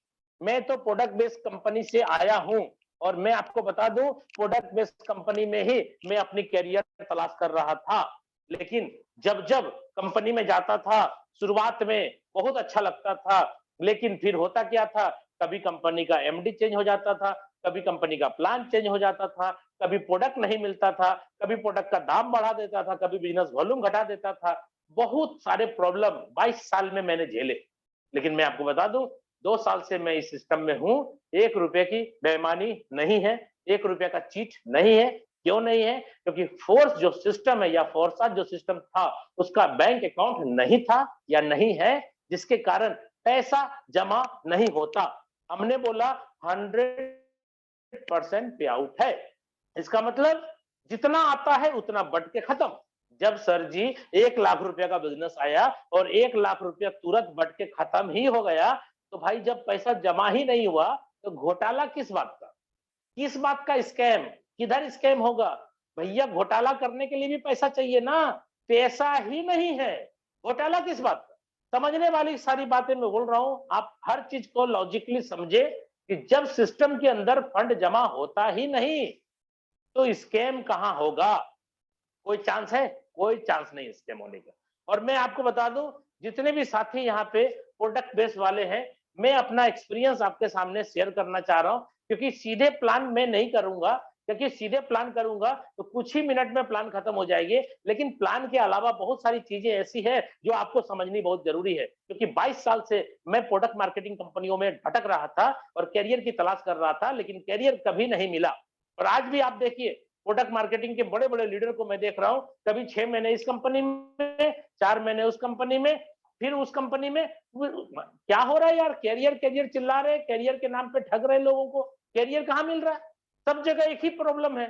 मैं तो प्रोडक्ट बेस्ड कंपनी से आया हूं और मैं आपको बता दूं प्रोडक्ट बेस्ड कंपनी में ही मैं अपनी कैरियर तलाश कर रहा था। लेकिन जब जब कंपनी में जाता था शुरुआत में बहुत अच्छा लगता था, लेकिन फिर होता क्या था, कभी कंपनी का एमडी चेंज हो जाता था, कभी कंपनी का प्लान चेंज हो जाता था, कभी प्रोडक्ट नहीं मिलता था, कभी प्रोडक्ट का दाम बढ़ा देता था, कभी बिजनेस वॉल्यूम घटा देता था। बहुत सारे प्रॉब्लम 22 साल में मैंने झेले। लेकिन मैं आपको बता दूं 2 साल से मैं इस सिस्टम में हूं। 1 रुपए की बेईमानी नहीं है, 1 रुपए का चीट नहीं है। क्यों नहीं है? क्योंकि फोर्स जो सिस्टम है या फोर्सा जो सिस्टम था उसका बैंक अकाउंट नहीं था या नहीं है, जिसके कारण पैसा जमा नहीं होता। हमने बोला 100% पे आउट है। इसका मतलब जितना आता है उतना बट के खत्म। जब सर जी 1 लाख रुपया का बिजनेस आया और 1 लाख रुपया तुरंत बट के खत्म ही हो गया, तो भाई जब पैसा जमा ही नहीं हुआ तो घोटाला किस बात का? किस बात का स्कैम? किधर स्कैम होगा? भैया घोटाला करने के लिए भी पैसा चाहिए ना, पैसा ही नहीं है, घोटाला किस बात का? समझने वाली सारी बातें मैं बोल रहा हूं। आप हर चीज को लॉजिकली समझे कि जब सिस्टम के अंदर फंड जमा होता ही नहीं तो स्कैम कहां होगा? कोई चांस है? कोई चांस नहीं स्कैम होने का। और मैं आपको बता दूं जितने भी साथी यहाँ पे प्रोडक्ट बेस्ड वाले हैं, मैं अपना एक्सपीरियंस आपके सामने शेयर करना चाह रहा हूं, क्योंकि सीधे प्लान मैं नहीं करूंगा। क्योंकि सीधे प्लान करूंगा तो कुछ ही मिनट में प्लान खत्म हो जाएगी, लेकिन प्लान के अलावा बहुत सारी चीजें ऐसी है जो आपको समझनी बहुत जरूरी है। क्योंकि 22 साल से मैं प्रोडक्ट मार्केटिंग कंपनियों में भटक रहा था और कैरियर की तलाश कर रहा था, लेकिन कैरियर कभी नहीं मिला। और आज भी आप देखिए प्रोडक्ट मार्केटिंग के बड़े बड़े लीडर को मैं देख रहा हूं, कभी 6 महीने इस कंपनी में, 4 महीने उस कंपनी में, फिर उस कंपनी में। क्या हो रहा है यार, कैरियर कैरियर चिल्ला रहे, कैरियर के नाम पे ठग रहे लोगों को। कैरियर कहां मिल रहा है? सब जगह एक ही प्रॉब्लम है।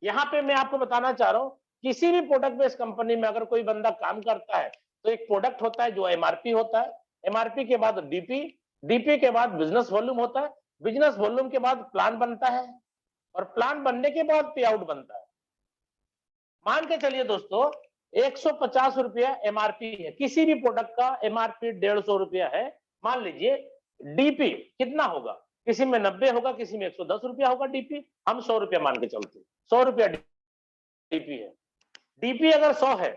यहाँ पे मैं आपको बताना चाह रहा हूँ, किसी भी प्रोडक्ट बेस्ड कंपनी में अगर कोई बंदा काम करता है तो एक प्रोडक्ट होता है जो एमआरपी होता है, एमआरपी के बाद डीपी, डीपी के बाद बिजनेस वॉल्यूम होता है, बिजनेस वॉल्यूम के बाद प्लान बनता है, और प्लान बनने के बाद पे आउट बनता है। मान के चलिए दोस्तों 150 रुपया एमआरपी है, किसी भी प्रोडक्ट का एमआरपी 150 रुपया है। मान लीजिए डीपी कितना होगा, किसी में 90 होगा, किसी में 110 रुपया होगा डीपी, हम 100 रुपया मान के चलते हैं, 100 रुपया डीपी है। डीपी अगर 100 है,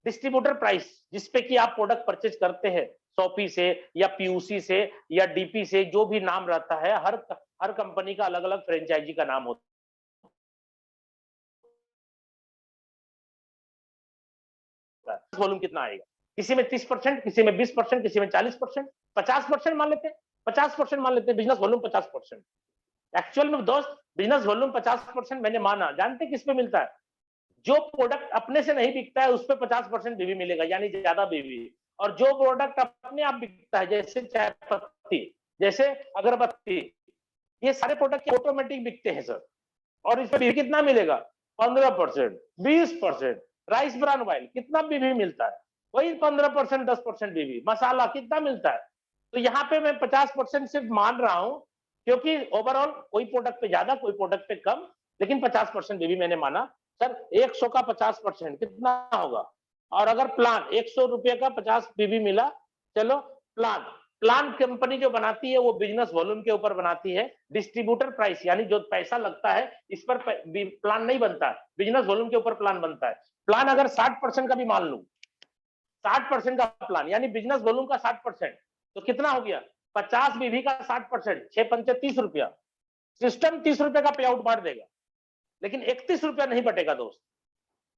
डिस्ट्रीब्यूटर प्राइस जिसपे कि आप प्रोडक्ट परचेज करते हैं, सोपी से या पीयूसी से या डीपी से, जो भी नाम रहता है, हर कंपनी का अलग अलग फ्रेंचाइजी का नाम होता है। वॉल्यूम कितना आएगा, किसी में 30%, किसी में 20%, किसी में 40%, 50% मान लेते हैं, 50% मान लेते हैं बिजनेस वॉल्यूम 50%। एक्चुअल में दोस्त बिजनेस वॉल्यूम 50% मैंने माना, जानते किस पे मिलता है? जो प्रोडक्ट अपने से नहीं बिकता है उस पे 50% बीवी मिलेगा, यानी ज्यादा बीवी। और जो प्रोडक्ट अपने आप बिकता है, जैसे चाय पत्ती, जैसे अगरबत्ती, ये सारे प्रोडक्ट ऑटोमेटिक बिकते हैं सर, और इस पे बीवी कितना मिलेगा? 15%, 20%। राइस ब्रान ऑयल कितना बीवी मिलता है? वही 15%, 10% बीवी। मसाला कितना मिलता है? तो यहाँ पे मैं 50% सिर्फ मान रहा हूं, क्योंकि ओवरऑल कोई प्रोडक्ट पे ज्यादा, कोई प्रोडक्ट पे कम, लेकिन 50% बीवी मैंने माना। सर 100 का 50% कितना होगा? और अगर प्लान 100 रुपए का 50 बीवी मिला, चलो प्लान कंपनी जो बनाती है वो बिजनेस वॉल्यूम के ऊपर बनाती है। डिस्ट्रीब्यूटर प्राइस यानी जो पैसा लगता है इस पर प्लान नहीं बनता है, बिजनेस वॉल्यूम के ऊपर प्लान बनता है। प्लान अगर 60% का भी मान लू, 60% का प्लान यानी बिजनेस वॉल्यूम का 60%, तो कितना हो गया? 50 बीवी का 60%, 6 पंचे 30 रुपया। सिस्टम 30 रुपए का पे आउट बांट देगा, लेकिन 31 रुपया नहीं बटेगा दोस्त।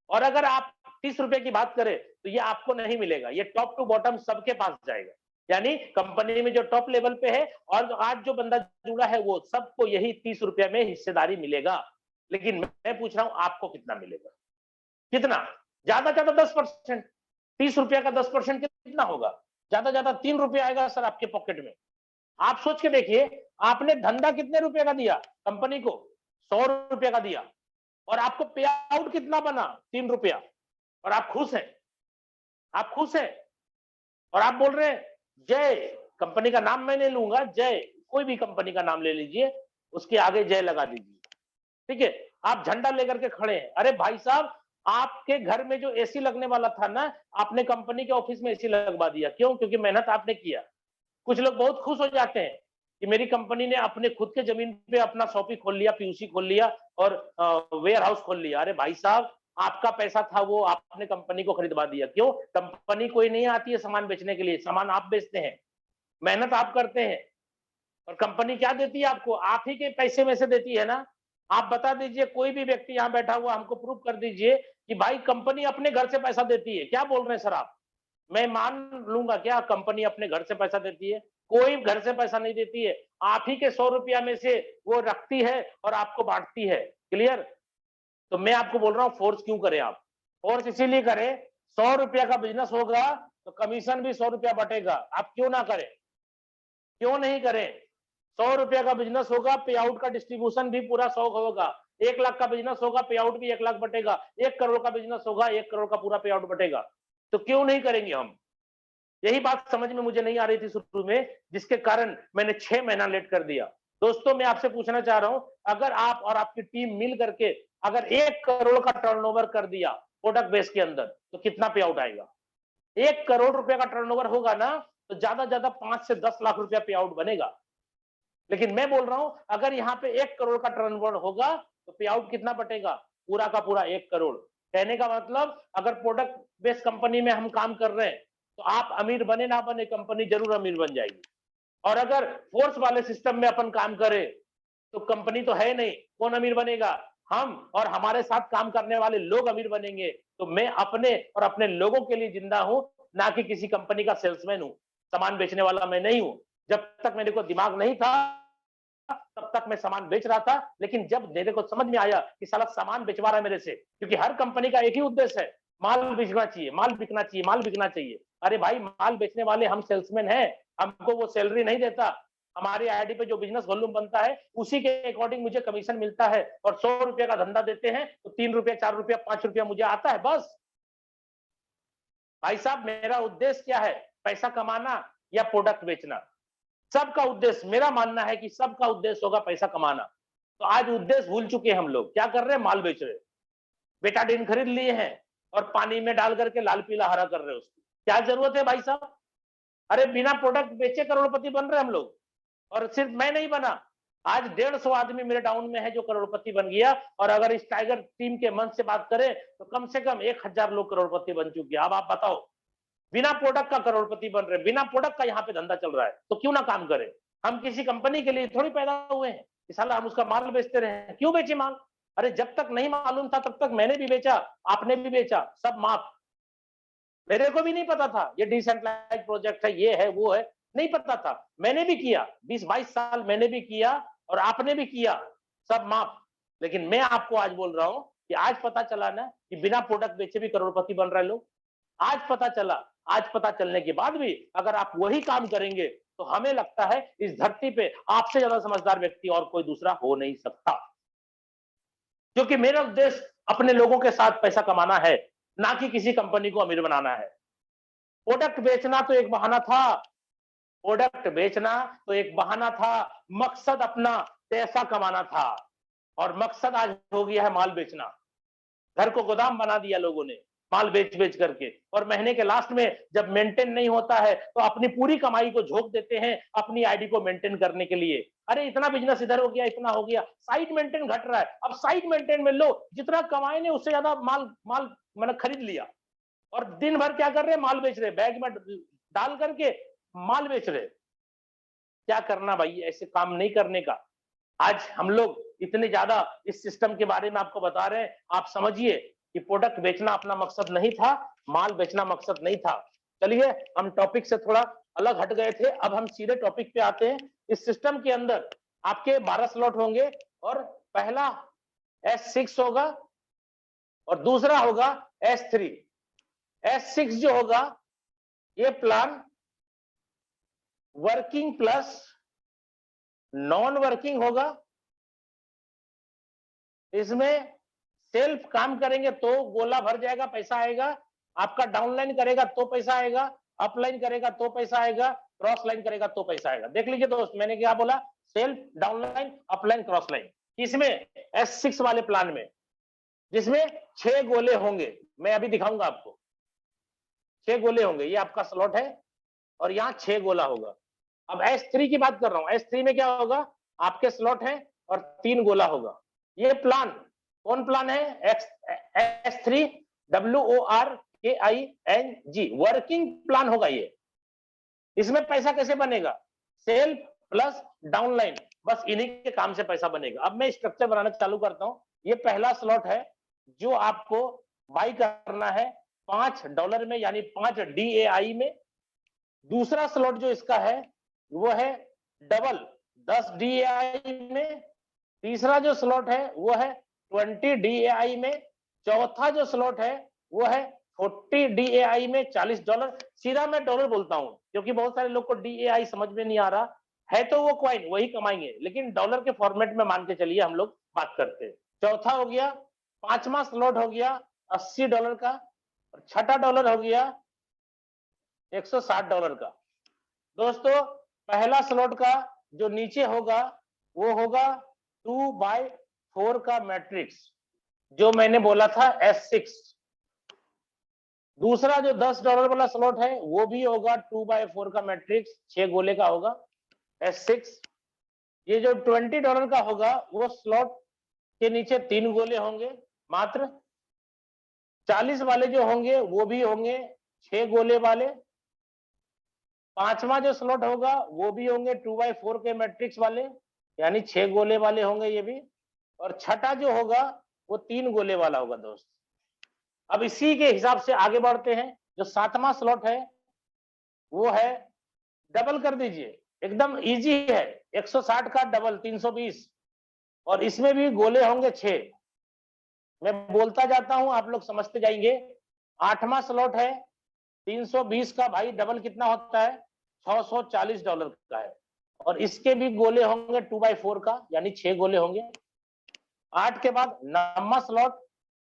और अगर आप 30 रुपए की बात करें तो ये आपको नहीं मिलेगा, ये टॉप टू बॉटम सबके पास जाएगा। यानी कंपनी में जो टॉप लेवल पे है और आज जो बंदा जुड़ा है वो सबको यही 30 रुपया में हिस्सेदारी मिलेगा। लेकिन मैं पूछ रहा हूं आपको कितना मिलेगा? कितना? ज्यादा ज्यादा 10%। 30 रुपया का 10% कितना होगा? ज्यादा ज्यादा 3 रुपया आएगा सर आपके पॉकेट में। आप सोच के देखिए, आपने धंधा कितने रुपए का दिया कंपनी को? 100 रुपया का दिया, और आपको पे आउट कितना बना? 3 रुपया। और आप खुश हैं? आप खुश हैं? और आप बोल रहे हैं जय, कंपनी का नाम मैं नहीं लूंगा, जय, कोई भी कंपनी का नाम ले लीजिए, उसके आगे जय लगा दीजिए, ठीक है? आप झंडा लेकर के खड़े हैं। अरे भाई साहब, आपके घर में जो एसी लगने वाला था ना, आपने कंपनी के ऑफिस में एसी लगवा दिया। क्यों? क्योंकि मेहनत आपने किया। कुछ लोग बहुत खुश हो जाते हैं कि मेरी कंपनी ने अपने खुद के जमीन पे अपना शॉपी खोल लिया, पीयूसी खोल लिया और वेयर हाउस खोल लिया। अरे भाई साहब, आपका पैसा था वो आपने कंपनी को खरीदवा दिया। क्यों? कंपनी कोई नहीं आती है सामान बेचने के लिए, सामान आप बेचते हैं, मेहनत आप करते हैं, और कंपनी क्या देती है आपको? आप ही के पैसे में से देती है ना। आप बता दीजिए, कोई भी व्यक्ति यहाँ बैठा हुआ हमको प्रूव कर दीजिए कि भाई कंपनी अपने घर से पैसा देती है। क्या बोल रहे हैं सर आप? मैं मान लूंगा क्या कंपनी अपने घर से पैसा देती है? कोई घर से पैसा नहीं देती है, आप ही के 100 रुपया में से वो रखती है और आपको बांटती है। क्लियर? तो मैं आपको बोल रहा हूँ फोर्स क्यों करें आप? फोर्स इसीलिए करें, 100 रुपया का बिजनेस होगा तो कमीशन भी 100 रुपया बटेगा। आप क्यों ना करें? क्यों नहीं करें? 100 रुपया का बिजनेस होगा, पे आउट का डिस्ट्रीब्यूशन भी पूरा 100 होगा। 1 लाख का बिजनेस होगा, पे आउट भी 1 लाख बटेगा। 1 करोड़ का बिजनेस होगा, 1 करोड़ का पूरा पे आउट बटेगा। तो क्यों नहीं करेंगे हम? यही बात समझ में मुझे नहीं आ रही थी शुरू में, जिसके कारण मैंने 6 महीना लेट कर दिया। दोस्तों मैं आपसे पूछना चाह रहा हूं, अगर आप और आपकी टीम मिल करके अगर 1 करोड़ का टर्नओवर कर दिया प्रोडक्ट बेस के अंदर, तो कितना पे आउट आएगा? 1 करोड़ रुपए का टर्नओवर होगा ना, तो ज्यादा ज्यादा 5 से 10 लाख रुपया पे आउट बनेगा। लेकिन मैं बोल रहा हूं, अगर यहाँ पे 1 करोड़ का टर्नओवर होगा तो पे आउट कितना बटेगा? पूरा का पूरा 1 करोड़। कहने का मतलब, अगर प्रोडक्ट बेस्ड कंपनी में हम काम कर रहे हैं तो आप अमीर बने ना बने, कंपनी जरूर अमीर बन जाएगी। और अगर फोर्स वाले सिस्टम में अपन काम करें तो कंपनी तो है नहीं, कौन अमीर बनेगा? हम और हमारे साथ काम करने वाले लोग अमीर बनेंगे। तो मैं अपने और अपने लोगों के लिए जिंदा हूं, ना कि किसी कंपनी का सेल्समैन हूं, सामान बेचने वाला मैं नहीं हूं। जब तक मेरे को दिमाग नहीं था तब तक मैं सामान बेच रहा था, लेकिन जब मेरे को समझ में आया कि साला सामान बेचवा रहा है मेरे से, क्योंकि हर कंपनी का एक ही उद्देश्य है, माल बिकना चाहिए, माल बिकना चाहिए, माल बिकना चाहिए। अरे भाई, माल बेचने वाले हम सेल्समैन हैं, हमको वो सैलरी नहीं देता। हमारी आईडी पे जो बिजनेस वॉल्यूम बनता है उसी के अकॉर्डिंग मुझे कमीशन मिलता है, और 100 रुपए का धंधा देते हैं तो 3 रुपए, 4 रुपया, 5 रुपया मुझे आता है, बस। भाई साहब, मेरा उद्देश्य क्या है? पैसा कमाना या प्रोडक्ट बेचना? सबका उद्देश्य, मेरा मानना है कि सबका उद्देश्य होगा पैसा कमाना। तो आज उद्देश्य भूल चुके हैं हम लोग। क्या कर रहे हैं? माल बेच रहे हैं। बेटाडीन खरीद लिए हैं और पानी में डाल करके लाल पीला हरा कर रहे हैं उसकी। क्या जरूरत है भाई साहब? अरे बिना प्रोडक्ट बेचे करोड़पति बन रहे हैं हम लोग। और सिर्फ मैं नहीं बना, आज 150 आदमी मेरे डाउन में है जो करोड़पति बन गया। और अगर इस टाइगर टीम के मंच से बात करें तो कम से कम 1000 लोग करोड़पति बन चुके हैं। अब आप बताओ, बिना प्रोडक्ट का करोड़पति बन रहे, बिना प्रोडक्ट का यहाँ पे धंधा चल रहा है, तो क्यों ना काम करें? हम किसी कंपनी के लिए थोड़ी पैदा हुए हैं कि साला हम उसका माल बेचते रहे। क्यों बेचे माल? अरे जब तक नहीं मालूम था तब तक मैंने भी बेचा, आपने भी बेचा, सब माफ। मेरे को भी नहीं पता था ये डिसेंट्रलाइज प्रोजेक्ट है, ये है, वो है, नहीं पता था। मैंने भी किया, 20-22 साल मैंने भी किया और आपने भी किया, सब माफ। लेकिन मैं आपको आज बोल रहा हूं कि आज पता चला ना कि बिना प्रोडक्ट बेचे भी करोड़पति बन रहे लोग। आज पता चला। आज पता चलने के बाद भी अगर आप वही काम करेंगे तो हमें लगता है इस धरती पे आपसे ज्यादा समझदार व्यक्ति और कोई दूसरा हो नहीं सकता। क्योंकि मेरा उद्देश्य अपने लोगों के साथ पैसा कमाना है, ना कि किसी कंपनी को अमीर बनाना है। प्रोडक्ट बेचना तो एक बहाना था, प्रोडक्ट बेचना तो एक बहाना था। मकसद अपना पैसा कमाना था, और मकसद आज हो गया है माल बेचना। घर को गोदाम बना दिया लोगों ने माल बेच बेच करके, और महीने के लास्ट में जब मेंटेन नहीं होता है तो अपनी पूरी कमाई को झोंक देते हैं अपनी आईडी को मेंटेन करने के लिए। अरे इतना बिजनेस इधर हो गया, इतना हो गया, साइड मेंटेन घट रहा है। अब साइड मेंटेन में लो, जितना कमाए ने उससे ज्यादा माल माल मैंने खरीद लिया, और दिन भर क्या कर रहे हैं? माल बेच रहे, बैग में डाल करके माल बेच रहे। क्या करना भाई? ऐसे काम नहीं करने का। आज हम लोग इतने ज्यादा इस सिस्टम के बारे में आपको बता रहे हैं, आप समझिए कि प्रोडक्ट बेचना अपना मकसद नहीं था, माल बेचना मकसद नहीं था। चलिए, हम टॉपिक से थोड़ा अलग हट गए थे, अब हम सीधे टॉपिक पे आते हैं। इस सिस्टम के अंदर आपके 12 स्लॉट होंगे, और पहला S6 होगा और दूसरा होगा S3। S6 जो होगा, ये plan working plus non working होगा। इसमें सेल्फ काम करेंगे तो गोला भर जाएगा, पैसा आएगा। आपका डाउनलाइन करेगा तो पैसा आएगा, अपलाइन करेगा तो पैसा आएगा, क्रॉस लाइन करेगा तो पैसा आएगा। देख लीजिए दोस्त, मैंने क्या बोला? Self, downline, upline, cross line. इसमें S6 वाले प्लान में, जिसमें 6 गोले होंगे, मैं अभी दिखाऊंगा आपको। 6 गोले होंगे, ये आपका स्लॉट है और यहाँ 6 गोला होगा। अब S3 की बात कर रहा हूं। S3 में क्या होगा? आपके स्लॉट है और 3 गोला होगा। ये प्लान कौन प्लान है? S3 WORKING, वर्किंग प्लान होगा ये। इसमें पैसा कैसे बनेगा? सेल्फ प्लस डाउनलाइन, बस इन्हीं के काम से पैसा बनेगा। अब मैं स्ट्रक्चर बनाना चालू करता हूं। ये पहला स्लॉट है जो आपको बाई करना है $5 में, यानी 5 DAI में। दूसरा स्लॉट जो इसका है वो है डबल 10 DAI में। तीसरा जो स्लॉट है वो है 20 DAI में। चौथा जो स्लॉट है वो है 40 DAI में, $40। सीधा मैं डॉलर बोलता हूं क्योंकि बहुत सारे लोग को DAI समझ में नहीं आ रहा है, तो वो कॉइन वही कमाएंगे, लेकिन डॉलर के फॉर्मेट में मान के चलिए हम लोग बात करते हैं। चौथा हो गया, पांचवा स्लॉट हो गया $80 का, और छठा डॉलर हो गया $160 का। दोस्तों, पहला स्लॉट का जो नीचे होगा वो होगा 2/4 का मैट्रिक्स, जो मैंने बोला था S6। दूसरा जो $10 वाला स्लॉट है वो भी होगा 2/4 का मैट्रिक्स, 6 गोले का होगा, S6। ये जो $20 का होगा वो स्लॉट के नीचे 3 गोले होंगे मात्र। 40 वाले जो होंगे वो भी होंगे 6 गोले वाले। पांचवा जो स्लॉट होगा वो भी होंगे 2/4 के मैट्रिक्स वाले, यानी 6 गोले वाले होंगे ये भी। और छठा जो होगा वो 3 गोले वाला होगा दोस्त। अब इसी के हिसाब से आगे बढ़ते हैं। जो 7वां स्लॉट है वो है, डबल कर दीजिए, एकदम इजी है, 160 का डबल 320, और इसमें भी गोले होंगे 6। मैं बोलता जाता हूं, आप लोग समझते जाएंगे। 8वां स्लॉट है 320 का, भाई डबल कितना होता है, $640 का है, और इसके भी गोले होंगे 2/4 का, यानी 6 गोले होंगे। 8 के बाद 9वां स्लॉट,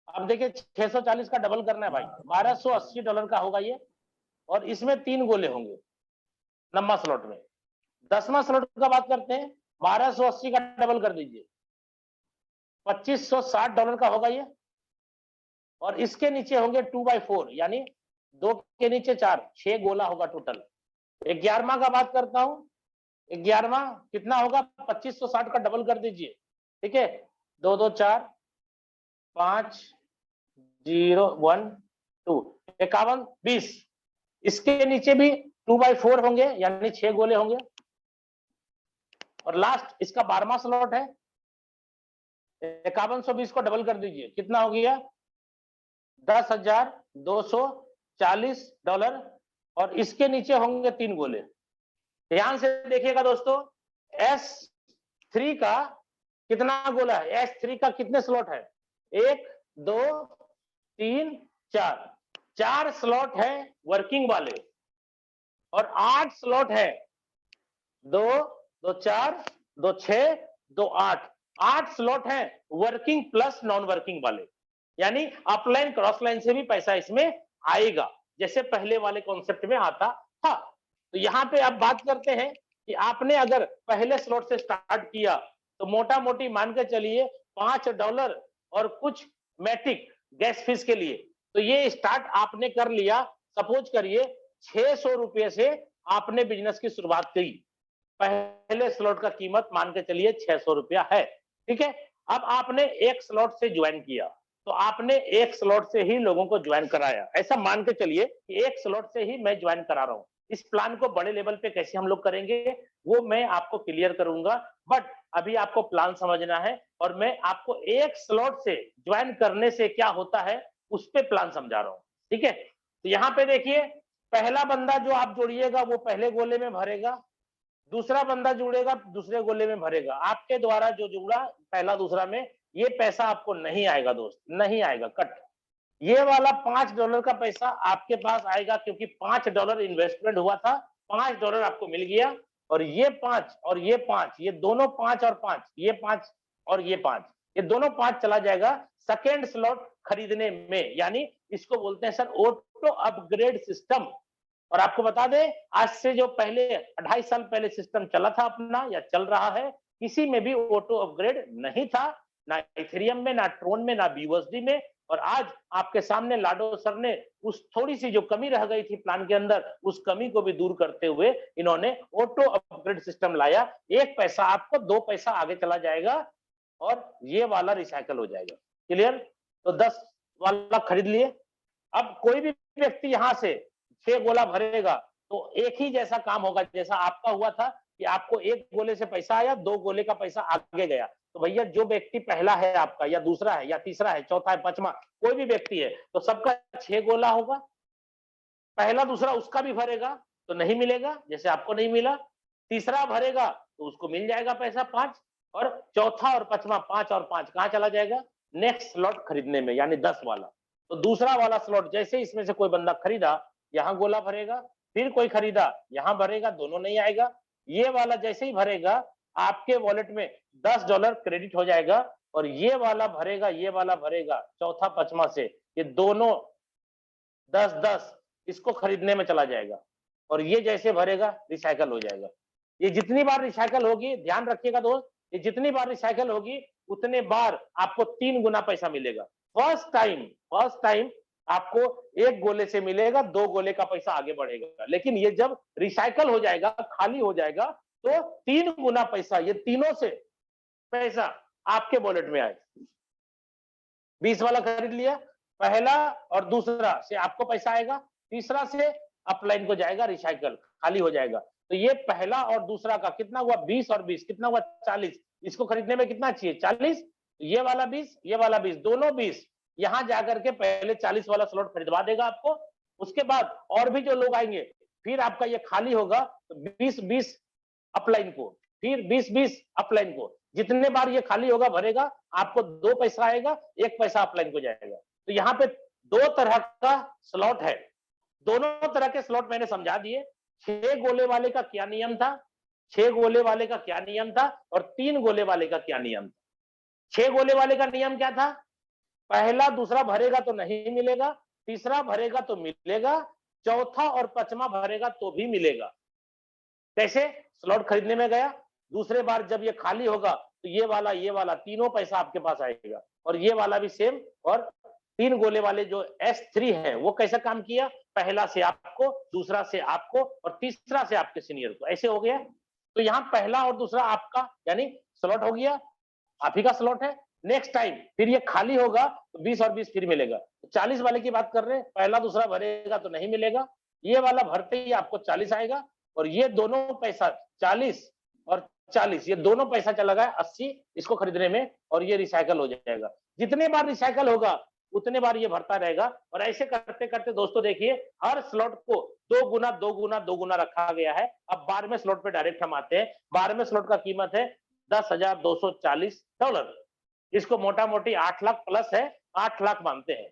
अब देखिए 640 का डबल करना है भाई, $1280 का होगा ये, और इसमें 3 गोले होंगे 9वां स्लॉट में। 10वां स्लॉट का बात करते हैं, 1280 का डबल कर दीजिए, $2560 का होगा ये, और इसके नीचे होंगे 2/4, यानी 2 के नीचे 4, 6 गोला होगा टोटल। 11वां का बात करता हूं, 11वां कितना होगा, 2560 का डबल कर दीजिए, ठीक है, 2 2 4 5 0 1 2, 51 20, इसके नीचे भी 2/4 होंगे, यानी 6 गोले होंगे। और लास्ट इसका 12वां स्लॉट है, 5120 को डबल कर दीजिए, कितना हो गया, $10,240, और इसके नीचे होंगे 3 गोले। ध्यान से देखिएगा दोस्तों, S3 का कितना गोला है, S3 का कितने स्लॉट है, 1 2 3 4, 4 स्लॉट है वर्किंग वाले, और 8 स्लॉट है, 2 2 4 2 6 2 8, 8 स्लॉट है वर्किंग प्लस नॉन वर्किंग वाले, यानी अपलाइन क्रॉस लाइन से भी पैसा इसमें आएगा, जैसे पहले वाले कॉन्सेप्ट में आता था। तो यहाँ पे आप बात करते हैं कि आपने अगर पहले स्लॉट से स्टार्ट किया, तो मोटा मोटी मान के चलिए $5 और कुछ मैटिक गैस फीस के लिए, तो ये स्टार्ट आपने कर लिया। सपोज करिए 600 रुपये से आपने बिजनेस की शुरुआत की, पहले स्लॉट का कीमत मान के चलिए 600 रुपया है, ठीक है। अब आपने एक स्लॉट से ज्वाइन किया, तो आपने एक स्लॉट से ही लोगों को ज्वाइन कराया, ऐसा मान के चलिए कि एक स्लॉट से ही मैं ज्वाइन करा रहा हूं। इस प्लान को बड़े लेवल पे कैसे हम लोग करेंगे वो मैं आपको क्लियर करूंगा, बट अभी आपको प्लान समझना है, और मैं आपको एक स्लॉट से ज्वाइन करने से क्या होता है उस पे प्लान समझा रहा हूं, ठीक है। तो यहाँ पे देखिए, पहला बंदा जो आप जोड़िएगा वो पहले गोले में भरेगा, दूसरा बंदा जुड़ेगा दूसरे गोले में भरेगा। आपके द्वारा जो जुड़ा पहला दूसरा में, ये पैसा आपको नहीं आएगा दोस्त, नहीं आएगा, कट। ये वाला $5 का पैसा आपके पास आएगा, क्योंकि $5 इन्वेस्टमेंट हुआ था, $5 आपको मिल गया, और ये 5 और ये 5, ये दोनों 5 और 5, ये 5 और ये 5, ये दोनों 5 चला जाएगा सेकेंड स्लॉट खरीदने में, यानी इसको बोलते हैं सर ऑटो अपग्रेड सिस्टम। और आपको बता दें, आज से जो पहले 2.5 साल पहले सिस्टम चला था अपना या चल रहा है, किसी में भी ऑटो अपग्रेड नहीं था, ना इथेरियम में, ना ट्रोन में, ना BUSD में। और आज आपके सामने लाडो सर ने उस थोड़ी सी जो कमी रह गई थी प्लान के अंदर, उस कमी को भी दूर करते हुए इन्होंने ऑटो अपग्रेड सिस्टम लाया। 1 पैसा आपको 2 पैसा आगे चला जाएगा, और ये वाला रिसाइकल हो जाएगा। क्लियर? तो 10 वाला खरीद लिए। अब कोई भी व्यक्ति यहां से 6 गोला भरेगा, तो एक ही जैसा काम होगा जैसा आपका हुआ था कि आपको 1 गोले से पैसा आया, 2 गोले का पैसा आगे गया। तो भैया जो व्यक्ति पहला है आपका, या दूसरा है, या तीसरा है, चौथा है, 5वां, कोई भी व्यक्ति है, तो सबका 6 गोला होगा। पहला दूसरा उसका भी भरेगा तो नहीं मिलेगा, जैसे आपको नहीं मिला। तीसरा भरेगा तो उसको मिल जाएगा पैसा 5, और चौथा और 5वां 5 और 5 कहां चला जाएगा, नेक्स्ट स्लॉट खरीदने में, यानी 10 वाला। तो दूसरा वाला स्लॉट जैसे इसमें से कोई बंदा खरीदा, यहाँ गोला भरेगा, फिर कोई खरीदा, यहाँ भरेगा, दोनों नहीं आएगा। ये वाला जैसे ही भरेगा, आपके वॉलेट में $10 क्रेडिट हो जाएगा, और ये वाला भरेगा, ये वाला भरेगा, चौथा 5वां से, ये दोनों 10-10 इसको खरीदने में चला जाएगा, और ये जैसे भरेगा रिसाइकल हो जाएगा। ये जितनी बार रिसाइकल होगी, ध्यान रखिएगा दोस्त, ये जितनी बार रिसाइकल होगी उतने बार आपको 3 गुना पैसा मिलेगा। फर्स्ट टाइम आपको 1 गोले से मिलेगा, 2 गोले का पैसा आगे बढ़ेगा, लेकिन ये जब रिसाइकल हो जाएगा, खाली हो जाएगा, तो 3 गुना पैसा, ये तीनों से पैसा आपके वॉलेट में आए। 20 वाला खरीद लिया, पहला और दूसरा से आपको पैसा आएगा, तीसरा से अपलाइन को जाएगा, रिसाइकल खाली हो जाएगा। तो ये पहला और दूसरा का कितना हुआ, 20 और 20 कितना हुआ, 40। इसको खरीदने में कितना चाहिए, 40, ये वाला 20, ये वाला 20, दोनों 20, यहां जाकर के पहले 40 वाला स्लॉट खरीदवा देगा आपको। उसके बाद और भी जो लोग आएंगे, फिर आपका ये खाली होगा तो 20-20 अपलाइन को, फिर 20-20 अपलाइन को, जितने बार ये खाली होगा भरेगा, आपको 2 पैसा आएगा, 1 पैसा अपलाइन को जाएगा। तो यहाँ पे 2 तरह का स्लॉट है, दोनों तरह के स्लॉट मैंने समझा दिए। 6 गोले वाले का क्या नियम था, 6 गोले वाले का क्या नियम था, और 3 गोले वाले का क्या नियम था। 6 गोले वाले का नियम क्या था, पहला दूसरा भरेगा तो नहीं मिलेगा, तीसरा भरेगा तो मिलेगा, चौथा और पांचवा भरेगा तो भी मिलेगा। कैसे, स्लॉट खरीदने में गया, दूसरे बार जब ये खाली होगा तो ये वाला तीनों पैसा आपके पास आएगा, और ये वाला भी सेम। और 3 गोले वाले जो S3 है वो कैसा काम किया, पहला से आपको, दूसरा से आपको, और तीसरा से आपके सीनियर को, ऐसे हो गया। तो यहाँ पहला और दूसरा आपका यानी स्लॉट हो गया, आप ही का स्लॉट है। नेक्स्ट टाइम फिर ये खाली होगा तो 20 और 20 फिर मिलेगा। 40 वाले की बात कर रहे हैं, पहला दूसरा भरेगा तो नहीं मिलेगा, ये वाला भरते ही आपको 40 आएगा, और ये दोनों पैसा 40 और 40, ये दोनों पैसा चला गया 80 इसको खरीदने में, और ये रिसाइकल हो जाएगा। जितने बार रिसाइकल होगा उतने बार ये भरता रहेगा। और ऐसे करते करते दोस्तों देखिए, हर स्लॉट को 2 गुना 2 गुना 2 गुना रखा गया है। अब 12वें स्लॉट पे डायरेक्ट हम आते हैं। 12वें स्लॉट का कीमत है $10,240, इसको मोटा मोटी 8 लाख प्लस है, 8 लाख मानते हैं।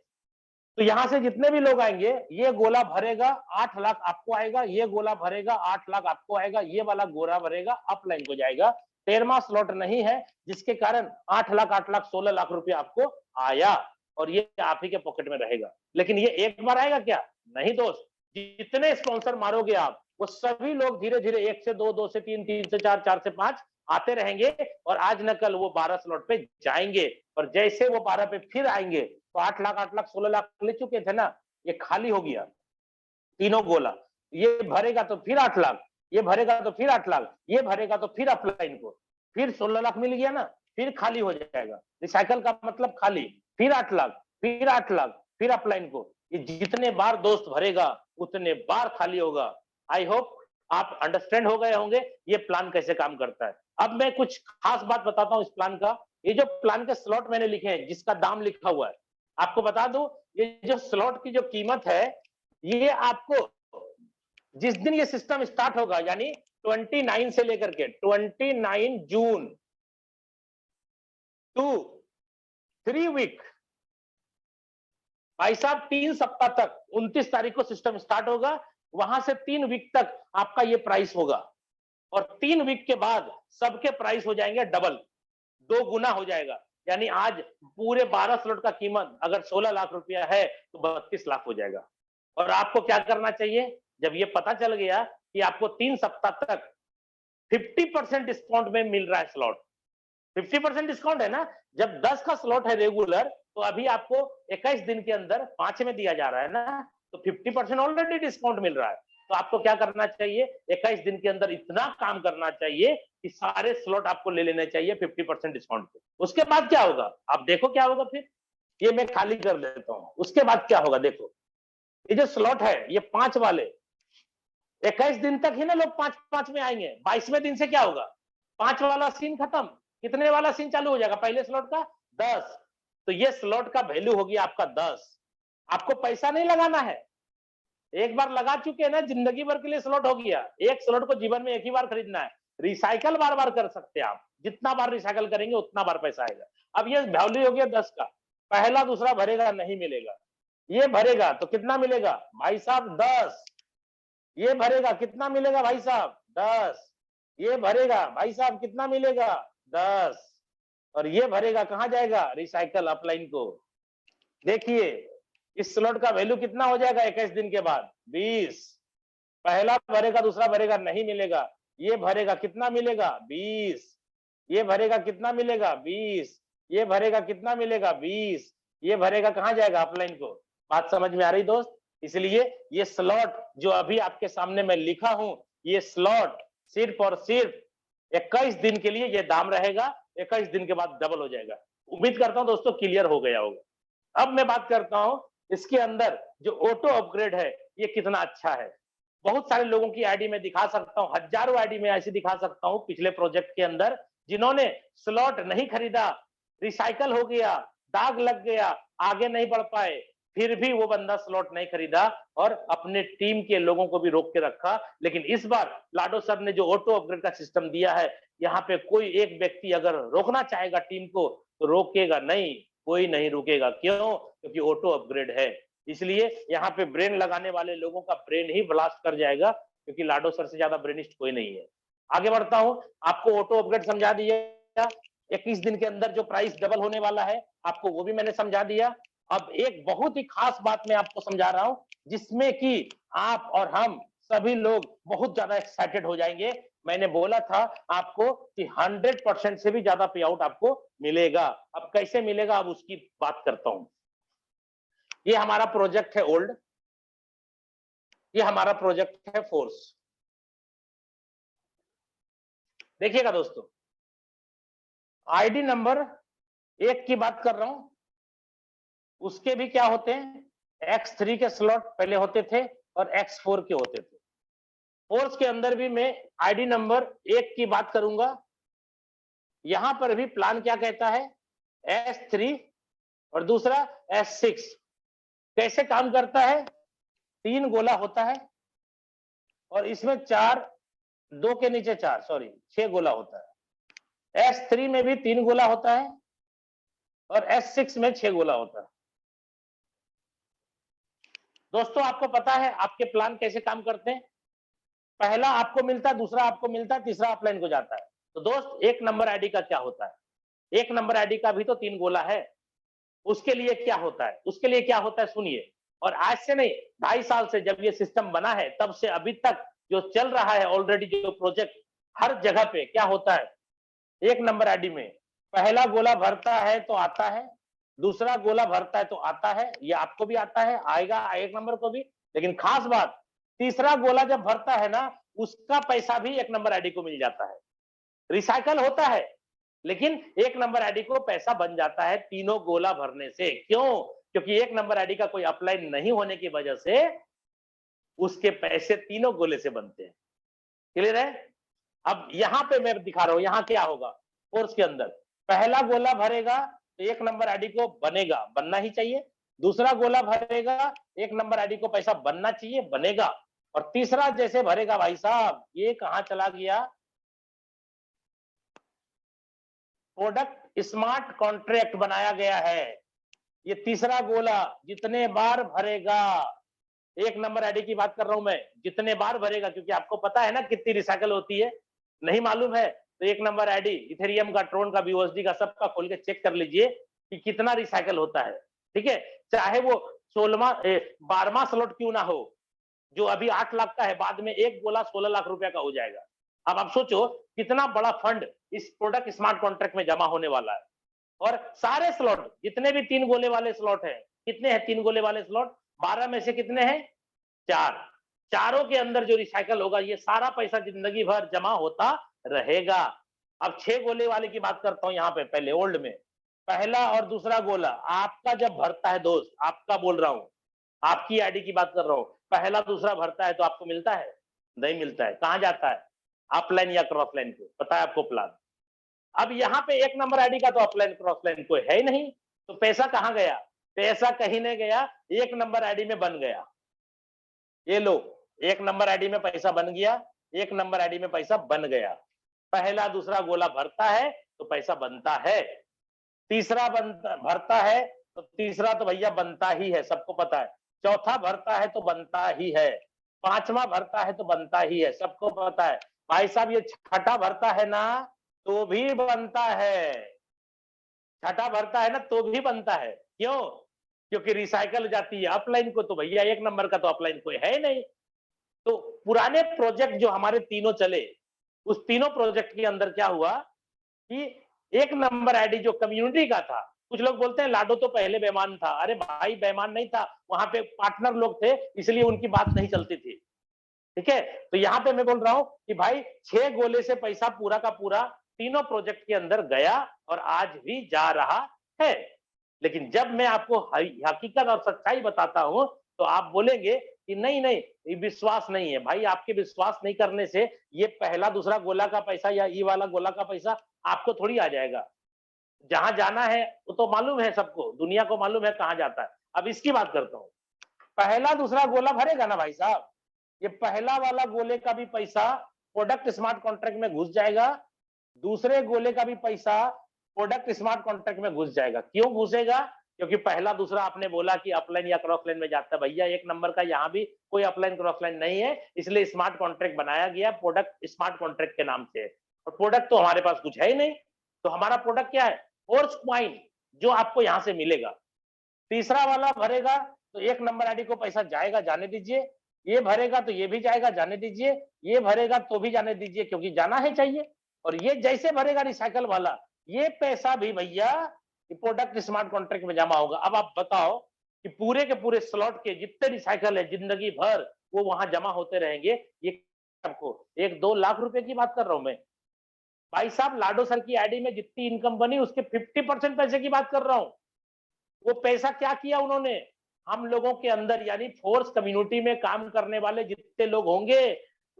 तो यहां से जितने भी लोग आएंगे, ये गोला भरेगा 8 लाख आपको आएगा, ये गोला भरेगा 8 लाख आपको आएगा, ये वाला गोला भरेगा अपलाइन को जाएगा। 13वां स्लॉट नहीं है, जिसके कारण 8 लाख 16 लाख रुपया आपको आया, और ये आप ही के पॉकेट में रहेगा। लेकिन ये एक बार आएगा क्या, नहीं दोस्त, जितने स्पॉन्सर मारोगे आप, वो सभी लोग धीरे धीरे 1 से 2, 2 से 3, 3 से 4, 4 से 5 आते रहेंगे, और आज न कल वो 12 स्लॉट पे जाएंगे। और जैसे वो 12 पे फिर आएंगे तो 8 लाख 16 लाख ले चुके थे ना, ये खाली हो गया तीनों गोला, ये भरेगा तो फिर 8 लाख, ये भरेगा तो फिर 8 लाख, ये भरेगा तो फिर अपलाइन को, फिर 16 लाख मिल गया ना, फिर खाली हो जाएगा। रिसाइकल का मतलब खाली, फिर 8 लाख, फिर 8 लाख, फिर अपलाइन को। ये जितने बार दोस्त भरेगा उतने बार खाली होगा। आई होप आप अंडरस्टैंड हो गए होंगे ये प्लान कैसे काम करता है। अब मैं कुछ खास बात बताता हूं इस प्लान का। ये जो प्लान के स्लॉट मैंने लिखे हैं, जिसका दाम लिखा हुआ है, आपको बता दूं, ये जो स्लॉट की जो कीमत है, ये आपको जिस दिन ये सिस्टम स्टार्ट होगा, यानी 29 से लेकर के 29 जून टू 3 वीक, भाई साहब 3 सप्ताह तक, 29 तारीख को सिस्टम स्टार्ट होगा, वहां से 3 वीक तक आपका ये प्राइस होगा, और 3 वीक के बाद सबके प्राइस हो जाएंगे डबल, 2 गुना हो जाएगा। यानी आज पूरे 12 स्लॉट का कीमत अगर 16 लाख रुपया है तो 32 लाख हो जाएगा। और आपको क्या करना चाहिए, जब ये पता चल गया कि आपको 3 सप्ताह तक 50% डिस्काउंट में मिल रहा है स्लॉट, 50% डिस्काउंट है ना, जब 10 का स्लॉट है रेगुलर, तो अभी आपको 21 दिन के अंदर 5 में दिया जा रहा है ना, तो 50% ऑलरेडी डिस्काउंट मिल रहा है। तो आपको क्या करना चाहिए, 21 दिन के अंदर इतना काम करना चाहिए कि सारे स्लॉट आपको ले लेने चाहिए 50% डिस्काउंट पे। उसके बाद क्या होगा, आप देखो क्या होगा। फिर ये मैं खाली कर देता हूं, उसके बाद क्या होगा देखो। ये जो स्लॉट है, ये 5 वाले 21 दिन तक ही ना लोग 5-5 में आएंगे। 22वें दिन से क्या होगा, 5 वाला सीन खत्म, कितने वाला सीन चालू हो जाएगा, पहले स्लॉट का 10। तो ये स्लॉट का वैल्यू होगी आपका 10। आपको पैसा नहीं लगाना है, एक बार लगा चुके हैं ना, जिंदगी भर के लिए स्लॉट हो गया। एक स्लॉट को जीवन में एक ही बार खरीदना है, रिसाइकल बार बार कर सकते हैं आप, जितना बार रिसाइकल करेंगे उतना बार पैसा आएगा। अब ये वैल्यू हो गया 10 का, पहला दूसरा भरेगा नहीं मिलेगा, ये भरेगा तो कितना मिलेगा भाई साहब 10, ये भरेगा कितना मिलेगा भाई साहब 10, ये भरेगा भाई साहब कितना मिलेगा 10, और ये भरेगा कहां जाएगा, रिसाइकल अपलाइन को। देखिए इस स्लॉट का वैल्यू कितना हो जाएगा 21 दिन के बाद 20, पहला भरेगा दूसरा भरेगा नहीं मिलेगा, ये भरेगा कितना मिलेगा 20, ये भरेगा कितना मिलेगा 20, ये भरेगा कितना मिलेगा 20, ये भरेगा कहां जाएगा अपलाइन को। बात समझ में आ रही दोस्त। इसलिए ये स्लॉट जो अभी आपके सामने मैं लिखा हूं, ये स्लॉट सिर्फ और सिर्फ 21 दिन के लिए ये दाम रहेगा, 21 दिन के बाद डबल हो जाएगा। उम्मीद करता हूं दोस्तों क्लियर हो गया होगा। अब मैं बात करता हूं इसके अंदर जो ऑटो अपग्रेड है ये कितना अच्छा है। बहुत सारे लोगों की आईडी में दिखा सकता हूं, हजारों आईडी में ऐसी दिखा सकता हूं पिछले प्रोजेक्ट के अंदर, जिन्होंने स्लॉट नहीं खरीदा रिसाइकल हो गया, दाग लग गया, आगे नहीं बढ़ पाए, फिर भी वो बंदा स्लॉट नहीं खरीदा और अपने टीम के लोगों को भी रोक के रखा। लेकिन इस बार लाडो सर ने जो ऑटो अपग्रेड का सिस्टम दिया है, यहाँ पे कोई एक व्यक्ति अगर रोकना चाहेगा टीम को तो रोकेगा नहीं, कोई नहीं रुकेगा। क्यों? क्योंकि ऑटो अपग्रेड है। इसलिए यहाँ पे ब्रेन लगाने वाले लोगों का ब्रेन ही ब्लास्ट कर जाएगा, क्योंकि लाडो सर से ज्यादा ब्रेनिस्ट कोई नहीं है। आगे बढ़ता हूं, आपको ऑटो अपग्रेड समझा दिया। 21 दिन के अंदर जो प्राइस डबल होने वाला है आपको वो भी मैंने समझा दिया। अब एक बहुत ही खास बात मैं आपको समझा रहा हूं, जिसमें कि आप और हम सभी लोग बहुत ज्यादा एक्साइटेड हो जाएंगे। मैंने बोला था आपको कि 100% से भी ज्यादा पे आउट आपको मिलेगा। अब कैसे मिलेगा, अब उसकी बात करता हूं। ये हमारा प्रोजेक्ट है ओल्ड, ये हमारा प्रोजेक्ट है फोर्स। देखिएगा दोस्तों, आईडी नंबर 1 की बात कर रहा हूं, उसके भी क्या होते हैं, X3 के स्लॉट पहले होते थे और X4 के होते थे। फोर्स के अंदर भी मैं आईडी नंबर 1 की बात करूंगा। यहां पर भी प्लान क्या कहता है, S3 और दूसरा S6। कैसे काम करता है, 3 गोला होता है और इसमें 2 के नीचे 6 गोला होता है। S3 में भी 3 गोला होता है और S6 में 6 गोला होता है। दोस्तों आपको पता है आपके प्लान कैसे काम करते हैं, पहला आपको मिलता है, दूसरा आपको मिलता है, तीसरा अपलाइन को जाता है। तो दोस्त 1 नंबर आईडी का क्या होता है, 1 नंबर आईडी का भी तो 3 गोला है। उसके लिए क्या होता है, उसके लिए क्या होता है सुनिए। और आज से नहीं, 2.5 साल से जब ये सिस्टम बना है तब से अभी तक जो चल रहा है ऑलरेडी जो प्रोजेक्ट, हर जगह पे क्या होता है, 1 नंबर आईडी में पहला गोला भरता है तो आता है, दूसरा गोला भरता है तो आता है, ये आपको भी आता है, आएगा 1 नंबर को भी। लेकिन खास बात, तीसरा गोला जब भरता है ना, उसका पैसा भी 1 नंबर आईडी को मिल जाता है। रिसाइकल होता है लेकिन 1 नंबर आईडी को पैसा बन जाता है तीनों गोला भरने से। क्यों? क्योंकि 1 नंबर आईडी का कोई अपलाइन नहीं होने की वजह से उसके पैसे तीनों गोले से बनते हैं। क्लियर है? अब यहां पे मैं दिखा रहा हूं, यहां क्या होगा, कोर्स के अंदर पहला गोला भरेगा तो 1 नंबर आईडी को बनेगा, बनना ही चाहिए। दूसरा गोला भरेगा, 1 नंबर आईडी को पैसा बनना चाहिए, बनेगा। और तीसरा जैसे भरेगा, भाई साहब ये कहां चला गया, प्रोडक्ट स्मार्ट कॉन्ट्रैक्ट बनाया गया है। ये तीसरा गोला जितने बार भरेगा, 1 नंबर आईडी की बात कर रहा हूं मैं, जितने बार भरेगा, क्योंकि आपको पता है ना कितनी रिसाइकल होती है, नहीं मालूम है तो 1 नंबर आईडी इथेरियम का, ट्रोन का, BUSD का, सबका खोल के चेक कर लीजिए कि कितना रिसाइकल होता है। ठीक है, चाहे वो 12वां स्लॉट क्यों ना हो, जो अभी 8 लाख का है, बाद में एक गोला 16 लाख रुपए का हो जाएगा। अब आप सोचो कितना बड़ा फंड इस प्रोडक्ट स्मार्ट कॉन्ट्रैक्ट में जमा होने वाला है। और सारे स्लॉट जितने भी 3 गोले वाले स्लॉट हैं, कितने हैं 3 गोले वाले स्लॉट, 12 में से कितने हैं, 4। चारों के अंदर जो रिसाइकल होगा, ये सारा पैसा जिंदगी भर जमा होता रहेगा। अब 6 गोले वाले की बात करता हूं, यहाँ पे पहले ओल्ड में पहला और दूसरा गोला आपका जब भरता है, दोस्त आपका बोल रहा हूं, आपकी आईडी की बात कर रहा हूं, पहला दूसरा भरता है तो आपको मिलता है, नहीं मिलता है, कहां जाता है, अपलाइन या क्रॉस लाइन को, पता है आपको प्लान। अब यहाँ पे 1 नंबर आईडी का तो अपलाइन क्रॉस लाइन कोई है ही नहीं, तो पैसा कहां गया, पैसा कहीं नहीं गया, 1 नंबर आईडी में बन गया। ये लो 1 नंबर आईडी में पैसा बन गया, 1 नंबर आईडी में पैसा बन गया। पहला दूसरा गोला भरता है तो पैसा बनता है, तीसरा भरता है तो तीसरा तो भैया बनता ही है, सबको पता है। चौथा भरता है तो बनता ही है, 5वां भरता है तो बनता ही है, सबको पता है। भाई साहब ये छठा भरता है ना तो भी बनता है, छठा भरता है ना तो भी बनता है। क्यों? क्योंकि रिसाइकल जाती है अपलाइन को, तो भैया 1 नंबर का तो अपलाइन कोई है ही नहीं। तो पुराने प्रोजेक्ट जो हमारे तीनों चले, उस तीनों प्रोजेक्ट के अंदर क्या हुआ कि 1 नंबर आईडी जो कम्युनिटी का था, कुछ लोग बोलते हैं लाडो तो पहले बेईमान था, अरे भाई बेईमान नहीं था, वहां पे पार्टनर लोग थे इसलिए उनकी बात नहीं चलती थी। ठीक है, तो यहाँ पे मैं बोल रहा हूं कि भाई 6 गोले से पैसा पूरा का पूरा तीनों प्रोजेक्ट के अंदर गया और आज भी जा रहा है। लेकिन जब मैं आपको हकीकत और सच्चाई बताता हूं तो आप बोलेंगे कि नहीं नहीं ये विश्वास नहीं है। भाई आपके विश्वास नहीं करने से ये पहला दूसरा गोला का पैसा या ये वाला गोला का पैसा आपको थोड़ी आ जाएगा। जहां जाना है वो तो मालूम है सबको, दुनिया को मालूम है कहां जाता है। अब इसकी बात करता हूं, पहला दूसरा गोला भरेगा ना भाई साहब, ये पहला वाला गोले का भी पैसा प्रोडक्ट स्मार्ट कॉन्ट्रैक्ट में घुस जाएगा, दूसरे गोले का भी पैसा प्रोडक्ट स्मार्ट कॉन्ट्रैक्ट में घुस जाएगा। क्यों घुसेगा? क्योंकि पहला दूसरा आपने बोला कि अपलाइन या क्रॉस लाइन में जाता है, भैया एक नंबर का यहाँ भी कोई अपलाइन क्रॉस लाइन नहीं है, इसलिए स्मार्ट कॉन्ट्रैक्ट बनाया गया प्रोडक्ट स्मार्ट कॉन्ट्रैक्ट के नाम से। और प्रोडक्ट तो हमारे पास कुछ है ही नहीं, तो हमारा प्रोडक्ट क्या है? फोर्स क्वाइन, जो आपको यहां से मिलेगा। तीसरा वाला भरेगा तो एक नंबर आईडी को पैसा जाएगा, जाने दीजिए, ये भरेगा तो ये भी जाएगा, जाने दीजिए, ये भरेगा तो भी जाने दीजिए, क्योंकि जाना है चाहिए। और ये जैसे भरेगा रिसाइकल वाला, ये पैसा भी भैया प्रोडक्ट स्मार्ट कॉन्ट्रैक्ट में जमा होगा। अब आप बताओ कि पूरे के पूरे स्लॉट के जितने रिसाइकल है जिंदगी भर वो वहां जमा होते रहेंगे। ये आपको 1-2 लाख रुपए की बात कर रहा हूं मैं भाई साहब। लाडो सर की आईडी में जितनी इनकम बनी उसके 50% पैसे की बात कर रहा हूं। वो पैसा क्या किया उन्होंने? हम लोगों के अंदर यानी फोर्स कम्युनिटी में काम करने वाले जितने लोग होंगे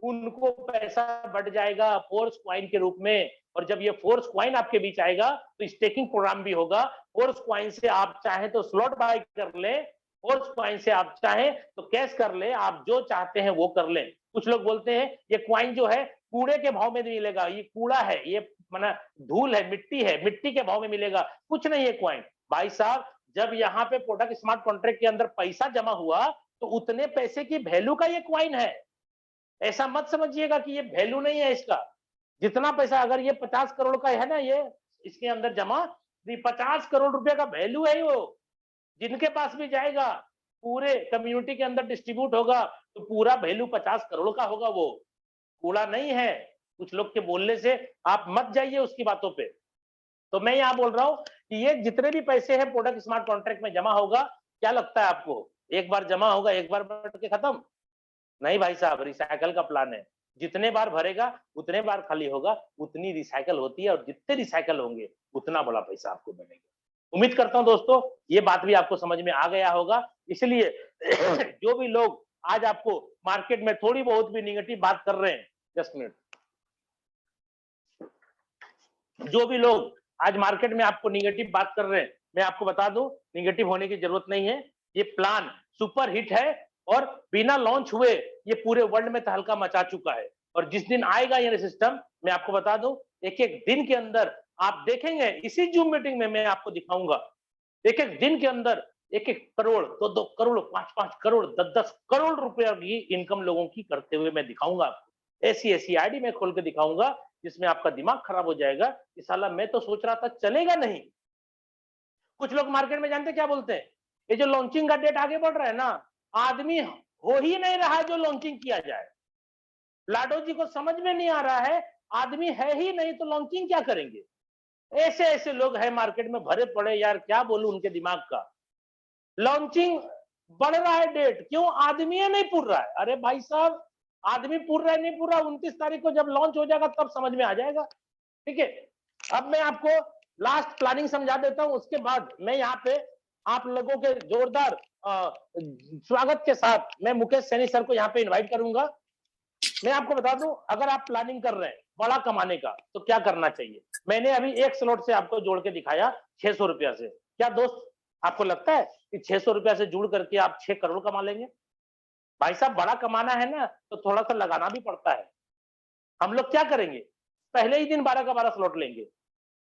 उनको पैसा बढ़ जाएगा फोर्स क्वाइन के रूप में। और जब ये फोर्स क्वाइन आपके बीच आएगा तो स्टेकिंग प्रोग्राम भी होगा। फोर्स क्वाइन से आप चाहें तो स्लॉट बाय कर ले, फोर्स क्वाइन से आप चाहें तो कैश कर ले, आप जो चाहते हैं वो कर ले। कुछ लोग बोलते हैं ये क्वाइन जो है कूड़े के भाव में मिलेगा, ये कूड़ा है, ये माना धूल है, मिट्टी के भाव में मिलेगा। कुछ नहीं है क्वाइन भाई साहब। जब यहाँ पे प्रोडक्ट स्मार्ट कॉन्ट्रैक्ट के अंदर पैसा जमा हुआ तो उतने पैसे की वैल्यू का ये क्वाइन है। ऐसा मत समझिएगा कि ये वैल्यू नहीं है इसका। जितना पैसा, अगर ये 50 करोड़ का है ना, ये इसके अंदर जमा 50 करोड़ रुपए का वैल्यू है। वो जिनके पास भी जाएगा पूरे कम्युनिटी के अंदर डिस्ट्रीब्यूट होगा तो पूरा वैल्यू 50 करोड़ का होगा। वो कूड़ा नहीं है। कुछ लोग के बोलने से आप मत जाइए उसकी बातों पे। तो मैं यहाँ बोल रहा हूँ कि ये जितने भी पैसे हैं प्रोडक्ट स्मार्ट कॉन्ट्रैक्ट में जमा होगा। क्या लगता है आपको एक बार जमा होगा एक बार बढ़ के खत्म? नहीं भाई साहब, रिसाइकल का प्लान है। जितने बार भरेगा उतने बार खाली होगा, उतनी रिसाइकल होती है, और जितने रिसाइकल होंगे उतना बड़ा पैसा आपको मिलेगा। उम्मीद करता हूं दोस्तों ये बात भी आपको समझ में आ गया होगा। इसलिए जो भी लोग आज आपको मार्केट में थोड़ी बहुत भी निगेटिव बात कर रहे हैं, जस्ट मिनट, जो भी लोग आज मार्केट में आपको निगेटिव बात कर रहे हैं, मैं आपको बता दूं निगेटिव होने की जरूरत नहीं है। ये प्लान सुपर हिट है और बिना लॉन्च हुए ये पूरे वर्ल्ड में तहलका मचा चुका है। और जिस दिन आएगा ये सिस्टम, मैं आपको बता दूं एक एक दिन के अंदर आप देखेंगे, इसी जूम मीटिंग में मैं आपको दिखाऊंगा, एक एक दिन के अंदर 1-1 करोड़, 2-2 करोड़, 5-5 करोड़, 10-10 करोड़ रुपया की इनकम लोगों की करते हुए मैं दिखाऊंगा आपको। ऐसी आईडी में खोल के दिखाऊंगा जिसमें आपका दिमाग खराब हो जाएगा कि साला मैं तो सोच रहा था चलेगा नहीं। कुछ लोग मार्केट में जानते क्या बोलते हैं? ये जो लॉन्चिंग का डेट आगे बढ़ रहा है ना, आदमी हो ही नहीं रहा जो लॉन्चिंग किया जाए। लाडो जी को समझ में नहीं आ रहा है, आदमी है ही नहीं तो लॉन्चिंग क्या करेंगे। ऐसे लोग हैं मार्केट में भरे पड़े, यार क्या बोलूं उनके दिमाग का। लॉन्चिंग बढ़ रहा है डेट, क्यों? आदमी नहीं पूर रहा है। अरे भाई साहब, आदमी पूर रहा है नहीं पूरा, 29 तारीख को जब लॉन्च हो जाएगा तब समझ में आ जाएगा। ठीक है, अब मैं आपको लास्ट प्लानिंग समझा देता हूं, उसके बाद मैं यहाँ पे आप लोगों के जोरदार स्वागत के साथ मैं मुकेश सैनी सर को यहाँ पे इनवाइट करूंगा। मैं आपको बता दूं, अगर आप प्लानिंग कर रहे हैं बड़ा कमाने का तो क्या करना चाहिए। मैंने अभी एक स्लॉट से आपको जोड़ के दिखाया 600 रुपया से। क्या दोस्त आपको लगता है कि 600 रुपया से जुड़ करके आप 6 करोड़ कमा लेंगे? भाई साहब, बड़ा कमाना है ना तो थोड़ा सा लगाना भी पड़ता है। हम लोग क्या करेंगे, पहले ही दिन 12 का 12 स्लॉट लेंगे।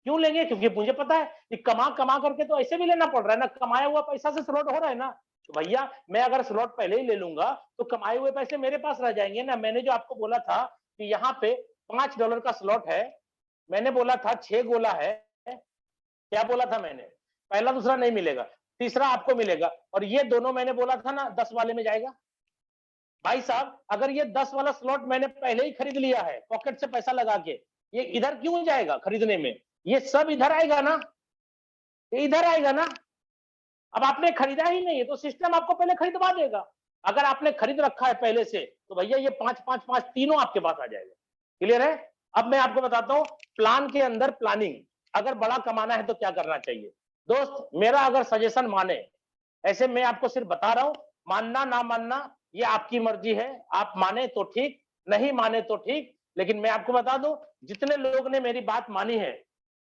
क्यों लेंगे? क्योंकि मुझे पता है कि कमा करके तो ऐसे भी लेना पड़ रहा है ना, कमाया हुआ पैसा से स्लॉट हो रहा है ना। तो भैया मैं अगर स्लॉट पहले ही ले लूंगा तो कमाए हुए पैसे मेरे पास रह जाएंगे ना। मैंने जो आपको बोला था कि यहाँ पे $5 का स्लॉट है, मैंने बोला था 6 गोला है, क्या बोला था मैंने? पहला दूसरा नहीं मिलेगा, तीसरा आपको मिलेगा, और ये दोनों मैंने बोला था ना 10 वाले में जाएगा। भाई साहब, अगर ये 10 वाला स्लॉट मैंने पहले ही खरीद लिया है पॉकेट से पैसा लगा के, ये इधर क्यों जाएगा खरीदने में? ये सब इधर आएगा ना, ये इधर आएगा ना। अब आपने खरीदा ही नहीं है तो सिस्टम आपको पहले खरीदवा देगा। अगर आपने खरीद रखा है पहले से तो भैया ये 5-5-5 तीनों आपके पास आ जाएगा। क्लियर है? अब मैं आपको बताता हूं प्लान के अंदर प्लानिंग, अगर बड़ा कमाना है तो क्या करना चाहिए। दोस्त मेरा अगर सजेशन माने, ऐसे मैं आपको सिर्फ बता रहा हूं, मानना ना मानना ये आपकी मर्जी है। आप माने तो ठीक, नहीं माने तो ठीक, लेकिन मैं आपको बता दूं जितने लोग ने मेरी बात मानी है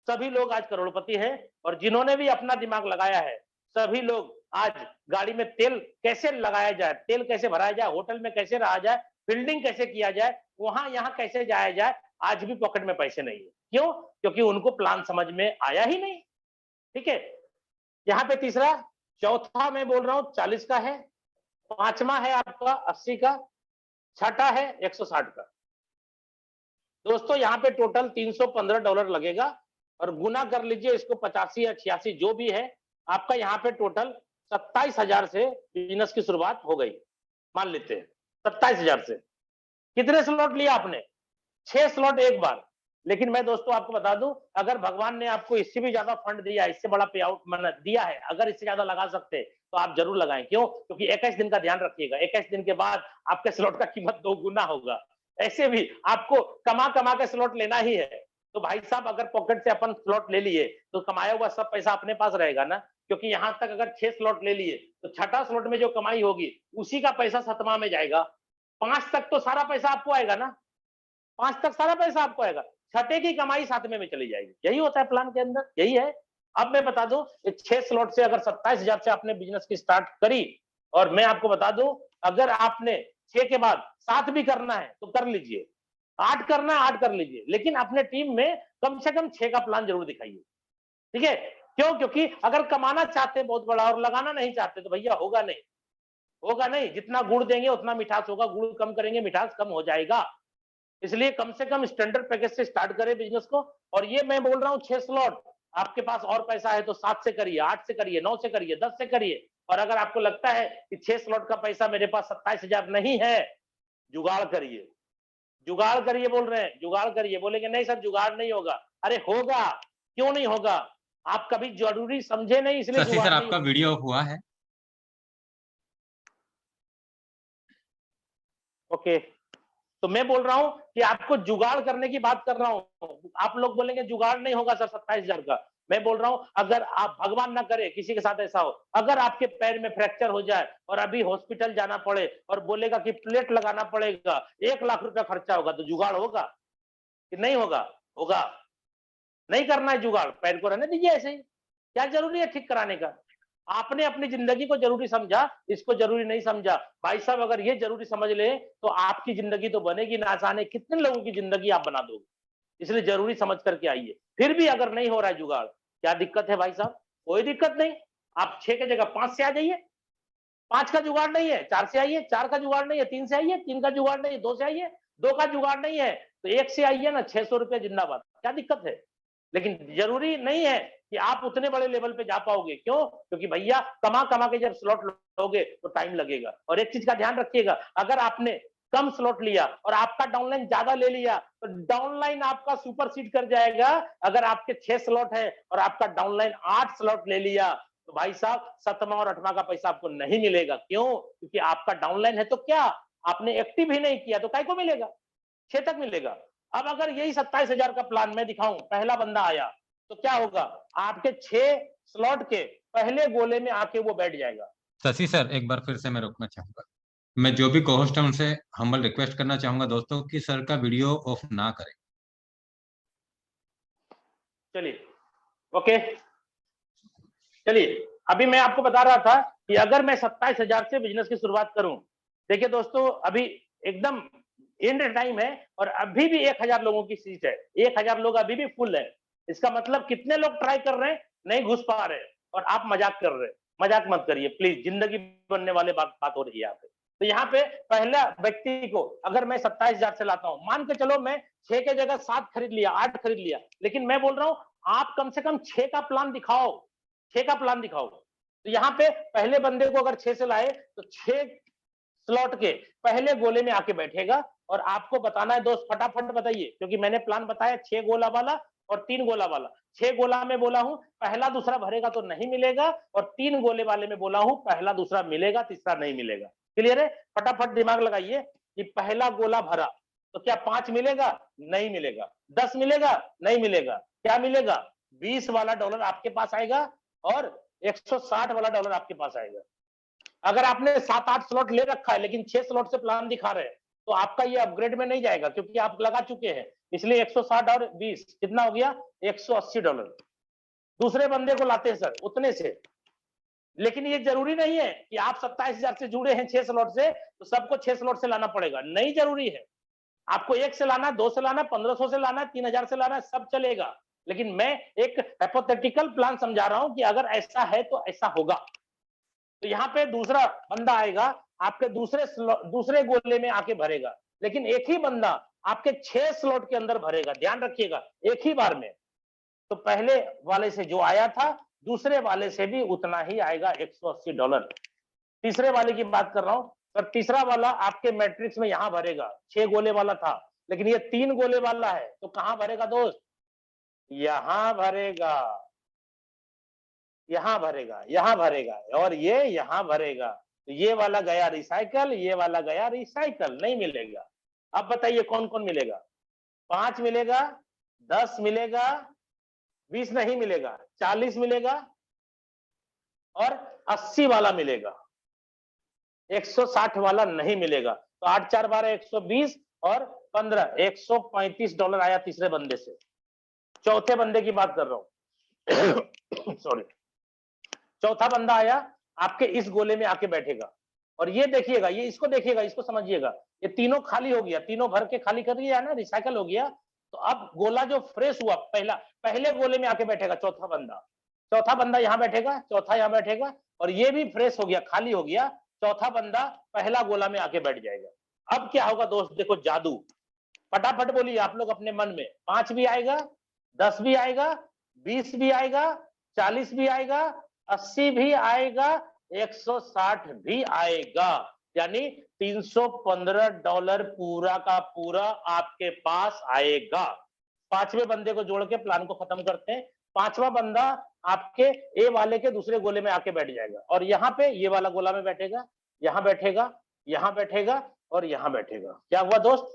सभी लोग आज करोड़पति हैं, और जिन्होंने भी अपना दिमाग लगाया है सभी लोग आज गाड़ी में तेल कैसे लगाया जाए, तेल कैसे भराया जाए, होटल में कैसे रहा जाए, बिल्डिंग कैसे किया जाए, वहां यहाँ कैसे जाया जाए, आज भी पॉकेट में पैसे नहीं है। क्यों? क्योंकि उनको प्लान समझ में आया ही नहीं। ठीक है, यहाँ पे तीसरा, चौथा मैं बोल रहा हूं 40 का है, पांचवा है आपका 80 का, छठा है 160 का। दोस्तों यहाँ पे टोटल $315 लगेगा, और गुना कर लीजिए इसको 85 या 86 जो भी है, आपका यहाँ पे टोटल 27,000 से बिजनेस की शुरुआत हो गई। मान लेते हैं 27,000 से। कितने स्लॉट लिया आपने? 6 स्लॉट एक बार। लेकिन मैं दोस्तों आपको बता दूं, अगर भगवान ने आपको इससे भी ज्यादा फंड दिया, इससे बड़ा पे आउट दिया है, अगर इससे ज्यादा लगा सकते तो आप जरूर लगाएं। क्यों? क्योंकि 21 दिन का ध्यान रखिएगा, 21 दिन के बाद आपके स्लॉट का कीमत 2 गुना होगा। ऐसे भी आपको कमा कमा के स्लॉट लेना ही है। तो भाई साहब, अगर पॉकेट से अपन स्लॉट ले लिए तो कमाया हुआ सब पैसा अपने पास रहेगा ना, क्योंकि यहां तक अगर 6 स्लॉट ले लिए तो छठा स्लॉट में जो कमाई होगी उसी का पैसा सतमा में जाएगा। 5 तक तो सारा पैसा आपको आएगा ना, 5 तक सारा पैसा आपको आएगा, छठे की कमाई सातवें में चली जाएगी। यही होता है प्लान के अंदर, यही है। अब मैं बता दूं, 6 स्लॉट से अगर 27,000 से आपने बिजनेस की स्टार्ट करी, और मैं आपको बता दूं अगर आपने 6 के बाद 7 भी करना है तो कर लीजिए, 8 करना है 8 कर लीजिए, लेकिन अपने टीम में कम से कम 6 का प्लान जरूर दिखाइए। ठीक है? क्यों? क्योंकि अगर कमाना चाहते हैं बहुत बड़ा और लगाना नहीं चाहते तो भैया होगा नहीं, होगा नहीं। जितना गुड़ देंगे उतना मिठास होगा, गुड़ कम करेंगे मिठास कम हो जाएगा। इसलिए कम से कम स्टैंडर्ड पैकेज से स्टार्ट करें बिजनेस को। और ये मैं बोल रहा हूं 6 स्लॉट, आपके पास और पैसा है तो 7 से करिए, 8 से करिए, 9 से करिए, 10 से करिए। और अगर आपको लगता है कि 6 स्लॉट का पैसा मेरे पास 27,000 नहीं है, जुगाड़ करिए, जुगाड़ करिए बोल रहे हैं, जुगाड़ करिए। बोलेंगे नहीं सर जुगाड़ नहीं होगा, अरे होगा, क्यों नहीं होगा? आप कभी जरूरी समझे नहीं इसलिए शशि सर आपका वीडियो हुआ है? ओके, तो मैं बोल रहा हूं कि आपको जुगाड़ करने की बात कर रहा हूं। आप लोग बोलेंगे जुगाड़ नहीं होगा सर 27,000 का। मैं बोल रहा हूं अगर आप, भगवान ना करे किसी के साथ ऐसा हो, अगर आपके पैर में फ्रैक्चर हो जाए और अभी हॉस्पिटल जाना पड़े और बोलेगा कि प्लेट लगाना पड़ेगा, 1 लाख रुपया खर्चा होगा, तो जुगाड़ होगा कि नहीं होगा? होगा। नहीं करना है जुगाड़, पैर को रहने दीजिए ऐसे ही। क्या जरूरी है ठीक कराने का? आपने अपनी जिंदगी को जरूरी समझा, इसको जरूरी नहीं समझा। भाई साहब अगर ये जरूरी समझ ले तो आपकी जिंदगी तो बनेगी ना आसान है, कितने लोगों की जिंदगी आप बना दोगे। इसलिए जरूरी समझ करके आइए। फिर भी अगर नहीं हो रहा है जुगाड़, क्या दिक्कत है भाई साहब? कोई दिक्कत नहीं, आप 6 की जगह 5 से आ जाइए। 5 का जुगाड़ नहीं है 4 से आइए, 4 का जुगाड़ नहीं है 3 से आइए, 3 का जुगाड़ नहीं है 2 से आइए, 2 का जुगाड़ नहीं है तो 1 से आइए ना। 600 रुपया जिंदाबाद, क्या दिक्कत है? लेकिन जरूरी नहीं है कि आप उतने बड़े लेवल पे जा पाओगे। क्यों? क्योंकि भैया कमा कमा के जब स्लॉट लोगे तो टाइम लगेगा। और एक चीज का ध्यान रखिएगा, अगर आपने कम स्लॉट लिया और आपका डाउनलाइन ज्यादा ले लिया तो डाउनलाइन आपका सुपर सीड कर जाएगा। अगर आपके 6 स्लॉट है और आपका डाउनलाइन 8 स्लॉट ले लिया तो भाई साहब 7वां और 8वां का पैसा आपको नहीं मिलेगा। क्यों? क्योंकि आपका डाउनलाइन है तो क्या आपने एक्टिव ही नहीं किया, तो काय को मिलेगा? 6 तक मिलेगा। अब अगर यही 27,000 का प्लान मैं दिखाऊं, पहला बंदा आया तो क्या होगा? आपके 6 स्लॉट के पहले गोले में आके वो बैठ जाएगा। शशि सर एक बार फिर से मैं रोकना चाहूंगा, मैं जो भी को-होस्ट है उनसे हम्बल रिक्वेस्ट करना चाहूंगा दोस्तों कि सर का वीडियो ऑफ ना करें। चलिए ओके, चलिए अभी मैं आपको बता रहा था कि अगर मैं 27,000 से बिजनेस की शुरुआत करूं, देखिए दोस्तों अभी एकदम एंड टाइम है और अभी भी 1,000 लोगों की सीट है, 1,000 लोग अभी भी फुल है। इसका मतलब कितने लोग ट्राई कर रहे हैं, नहीं घुस पा रहे और आप मजाक कर रहे हैं। मजाक मत करिए प्लीज, जिंदगी बनने वाले बात हो रही है यहाँ पे। तो यहाँ पे पहला व्यक्ति को अगर मैं 27,000 से लाता हूं, मान के चलो मैं 6 के जगह 7 खरीद लिया, 8 खरीद लिया, लेकिन मैं बोल रहा हूं आप कम से कम 6 का प्लान दिखाओ, 6 का प्लान दिखाओ। तो यहाँ पे पहले बंदे को अगर 6 से लाए तो 6 स्लॉट के पहले गोले में आके बैठेगा और आपको बताना है दोस्त, फटाफट बताइए, क्योंकि मैंने प्लान बताया 6 गोला वाला और 3 गोला वाला। 6 गोला में बोला हूं पहला दूसरा भरेगा तो नहीं मिलेगा, और 3 गोले वाले में बोला हूं पहला दूसरा मिलेगा, तीसरा नहीं मिलेगा। क्लियर है? फटाफट दिमाग लगाइए कि पहला गोला भरा तो क्या 5 मिलेगा? नहीं मिलेगा। 10 मिलेगा? नहीं मिलेगा। क्या मिलेगा? 20 वाला डॉलर आपके पास आएगा और 160 वाला डॉलर आपके पास आएगा। अगर आपने 7-8 स्लॉट ले रखा है लेकिन 6 स्लॉट से प्लान दिखा रहे हैं तो आपका ये अपग्रेड में नहीं जाएगा क्योंकि आप लगा चुके हैं, इसलिए 160 और 20 कितना हो गया, $180। दूसरे बंदे को लाते हैं सर उतने से, लेकिन ये जरूरी नहीं है कि आप 27,000 से जुड़े हैं 6 स्लॉट से तो सबको 6 स्लॉट से लाना पड़ेगा, नहीं जरूरी है। आपको 1 से लाना, 2 से लाना, 1500 से लाना, 3000 से लाना, सब चलेगा। लेकिन मैं एक हाइपोथेटिकल प्लान समझा रहा हूं कि अगर ऐसा है तो ऐसा होगा। तो यहाँ पे दूसरा बंदा आएगा आपके दूसरे गोले में आके भरेगा, लेकिन एक ही बंदा आपके 6 स्लॉट के अंदर भरेगा, ध्यान रखिएगा, एक ही बार में। तो पहले वाले से जो आया था दूसरे वाले से भी उतना ही आएगा, $180। तीसरे वाले की बात कर रहा हूं, पर तीसरा वाला आपके मैट्रिक्स में यहां भरेगा, 6 गोले वाला था, लेकिन ये 3 गोले वाला है, तो कहां भरेगा दोस्त, यहां भरेगा, यहां भरेगा, यहां भरेगा, और ये यहां भरेगा। तो ये वाला गया रिसाइकल, ये वाला गया रिसाइकल, नहीं मिलेगा। अब बताइए कौन कौन मिलेगा, 5 मिलेगा, 10 मिलेगा, 20 नहीं मिलेगा, 40 मिलेगा और 80 वाला मिलेगा, 160 वाला नहीं मिलेगा। तो 8 4 12 120 और 15 $135 आया तीसरे बंदे से। चौथे बंदे की बात कर रहा हूं सॉरी, चौथा बंदा आया आपके इस गोले में आके बैठेगा, और ये देखिएगा, ये इसको देखिएगा, इसको समझिएगा, ये तीनों खाली हो गया, तीनों भर के खाली कर दिया ना, रिसाइकल हो गया। तो अब गोला जो फ्रेश हुआ पहले गोले में आके बैठेगा चौथा बंदा यहां बैठेगा, चौथा यहां बैठेगा, और ये भी फ्रेश हो गया, खाली हो गया, चौथा बंदा पहला गोला में आके बैठ जाएगा। अब क्या होगा दोस्त, देखो जादू, फटाफट बोलिए आप लोग अपने मन में, 5 भी आएगा, 10 भी आएगा, 20 भी आएगा, 40 भी आएगा, 80 भी आएगा, 160 भी आएगा, यानी $315 पूरा का पूरा आपके पास आएगा। पांचवें बंदे को जोड़ के प्लान को खत्म करते हैं। पांचवा बंदा आपके ए वाले के दूसरे गोले में आके बैठ जाएगा, और यहाँ पे ये वाला गोला में बैठेगा, यहाँ बैठेगा, यहाँ बैठेगा और यहाँ बैठेगा। क्या हुआ दोस्त,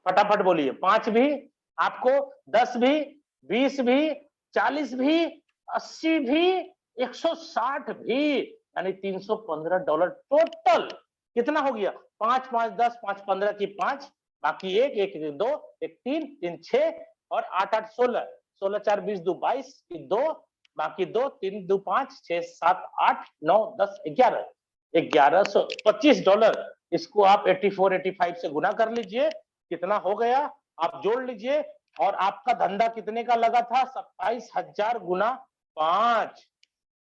फटाफट बोलिए, 5 भी आपको, 10 भी, 20 भी, 40 भी, 80 भी, 160 भी, यानी $315 टोटल। कितना हो गया, 5 5 10 5 15 की 5, बाकी 1 1 2 1 3 3 6 और 8 8 16 16 4 20 2 22 2, बाकी 2 3 2 5 6 7 8 9 10 11 $1125। इसको आप 84 85 से गुना कर लीजिए, कितना हो गया आप जोड़ लीजिए, और आपका धंधा कितने का लगा था, 27,000 गुना 5।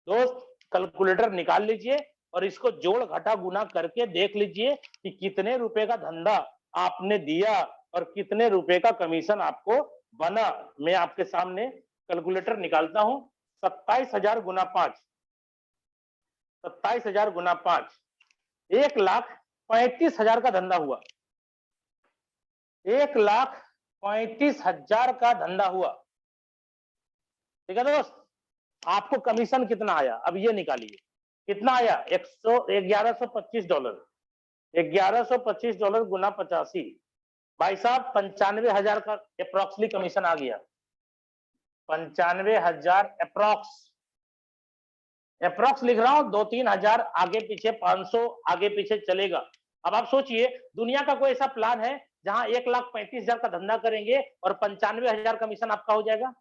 दोस्त कैलकुलेटर निकाल लीजिए और इसको जोड़ घटा गुना करके देख लीजिए कि कितने रुपए का धंधा आपने दिया और कितने रुपए का कमीशन आपको बना। मैं आपके सामने कैलकुलेटर निकालता हूं, 27,000 गुना 5, 27,000 गुना 5, 1,35,000 का धंधा हुआ, 1,35,000 का धंधा हुआ। ठीक है दोस्त, आपको कमीशन कितना आया, अब ये निकालिए, कितना आया, $1125, $1125 गुना 85, भाई साहब 95,000 का अप्रोक्सली कमीशन आ गया, 95,000 अप्रोक्स लिख रहा हूं, 2-3 हजार आगे पीछे, 500 आगे पीछे चलेगा। अब आप सोचिए, दुनिया का कोई ऐसा प्लान है जहां 1,35,000 का धंधा करेंगे और 95,000 कमीशन आपका हो जाएगा?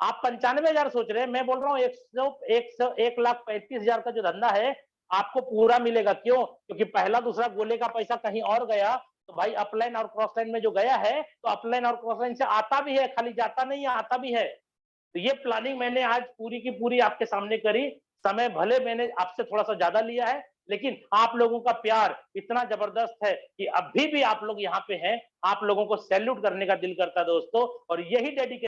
आप 95,000 सोच रहे हैं, मैं बोल रहा हूँ 1,35,000 का जो धंधा है आपको पूरा मिलेगा। क्यों? क्योंकि पहला दूसरा गोले का पैसा कहीं और गया, तो भाई अपलाइन और क्रॉस लाइन में जो गया है, तो अपलाइन और क्रॉस लाइन से आता भी है, खाली जाता नहीं है, आता भी है। तो ये प्लानिंग मैंने आज पूरी की पूरी आपके सामने करी। समय भले मैंने आपसे थोड़ा सा ज्यादा लिया है, लेकिन आप लोगों का प्यार इतना जबरदस्त है कि अभी भी आप लोग यहाँ पे हैं। आप लोगों को सैल्यूट करने का दिल करता है दोस्तों, और यही डेडिकेशन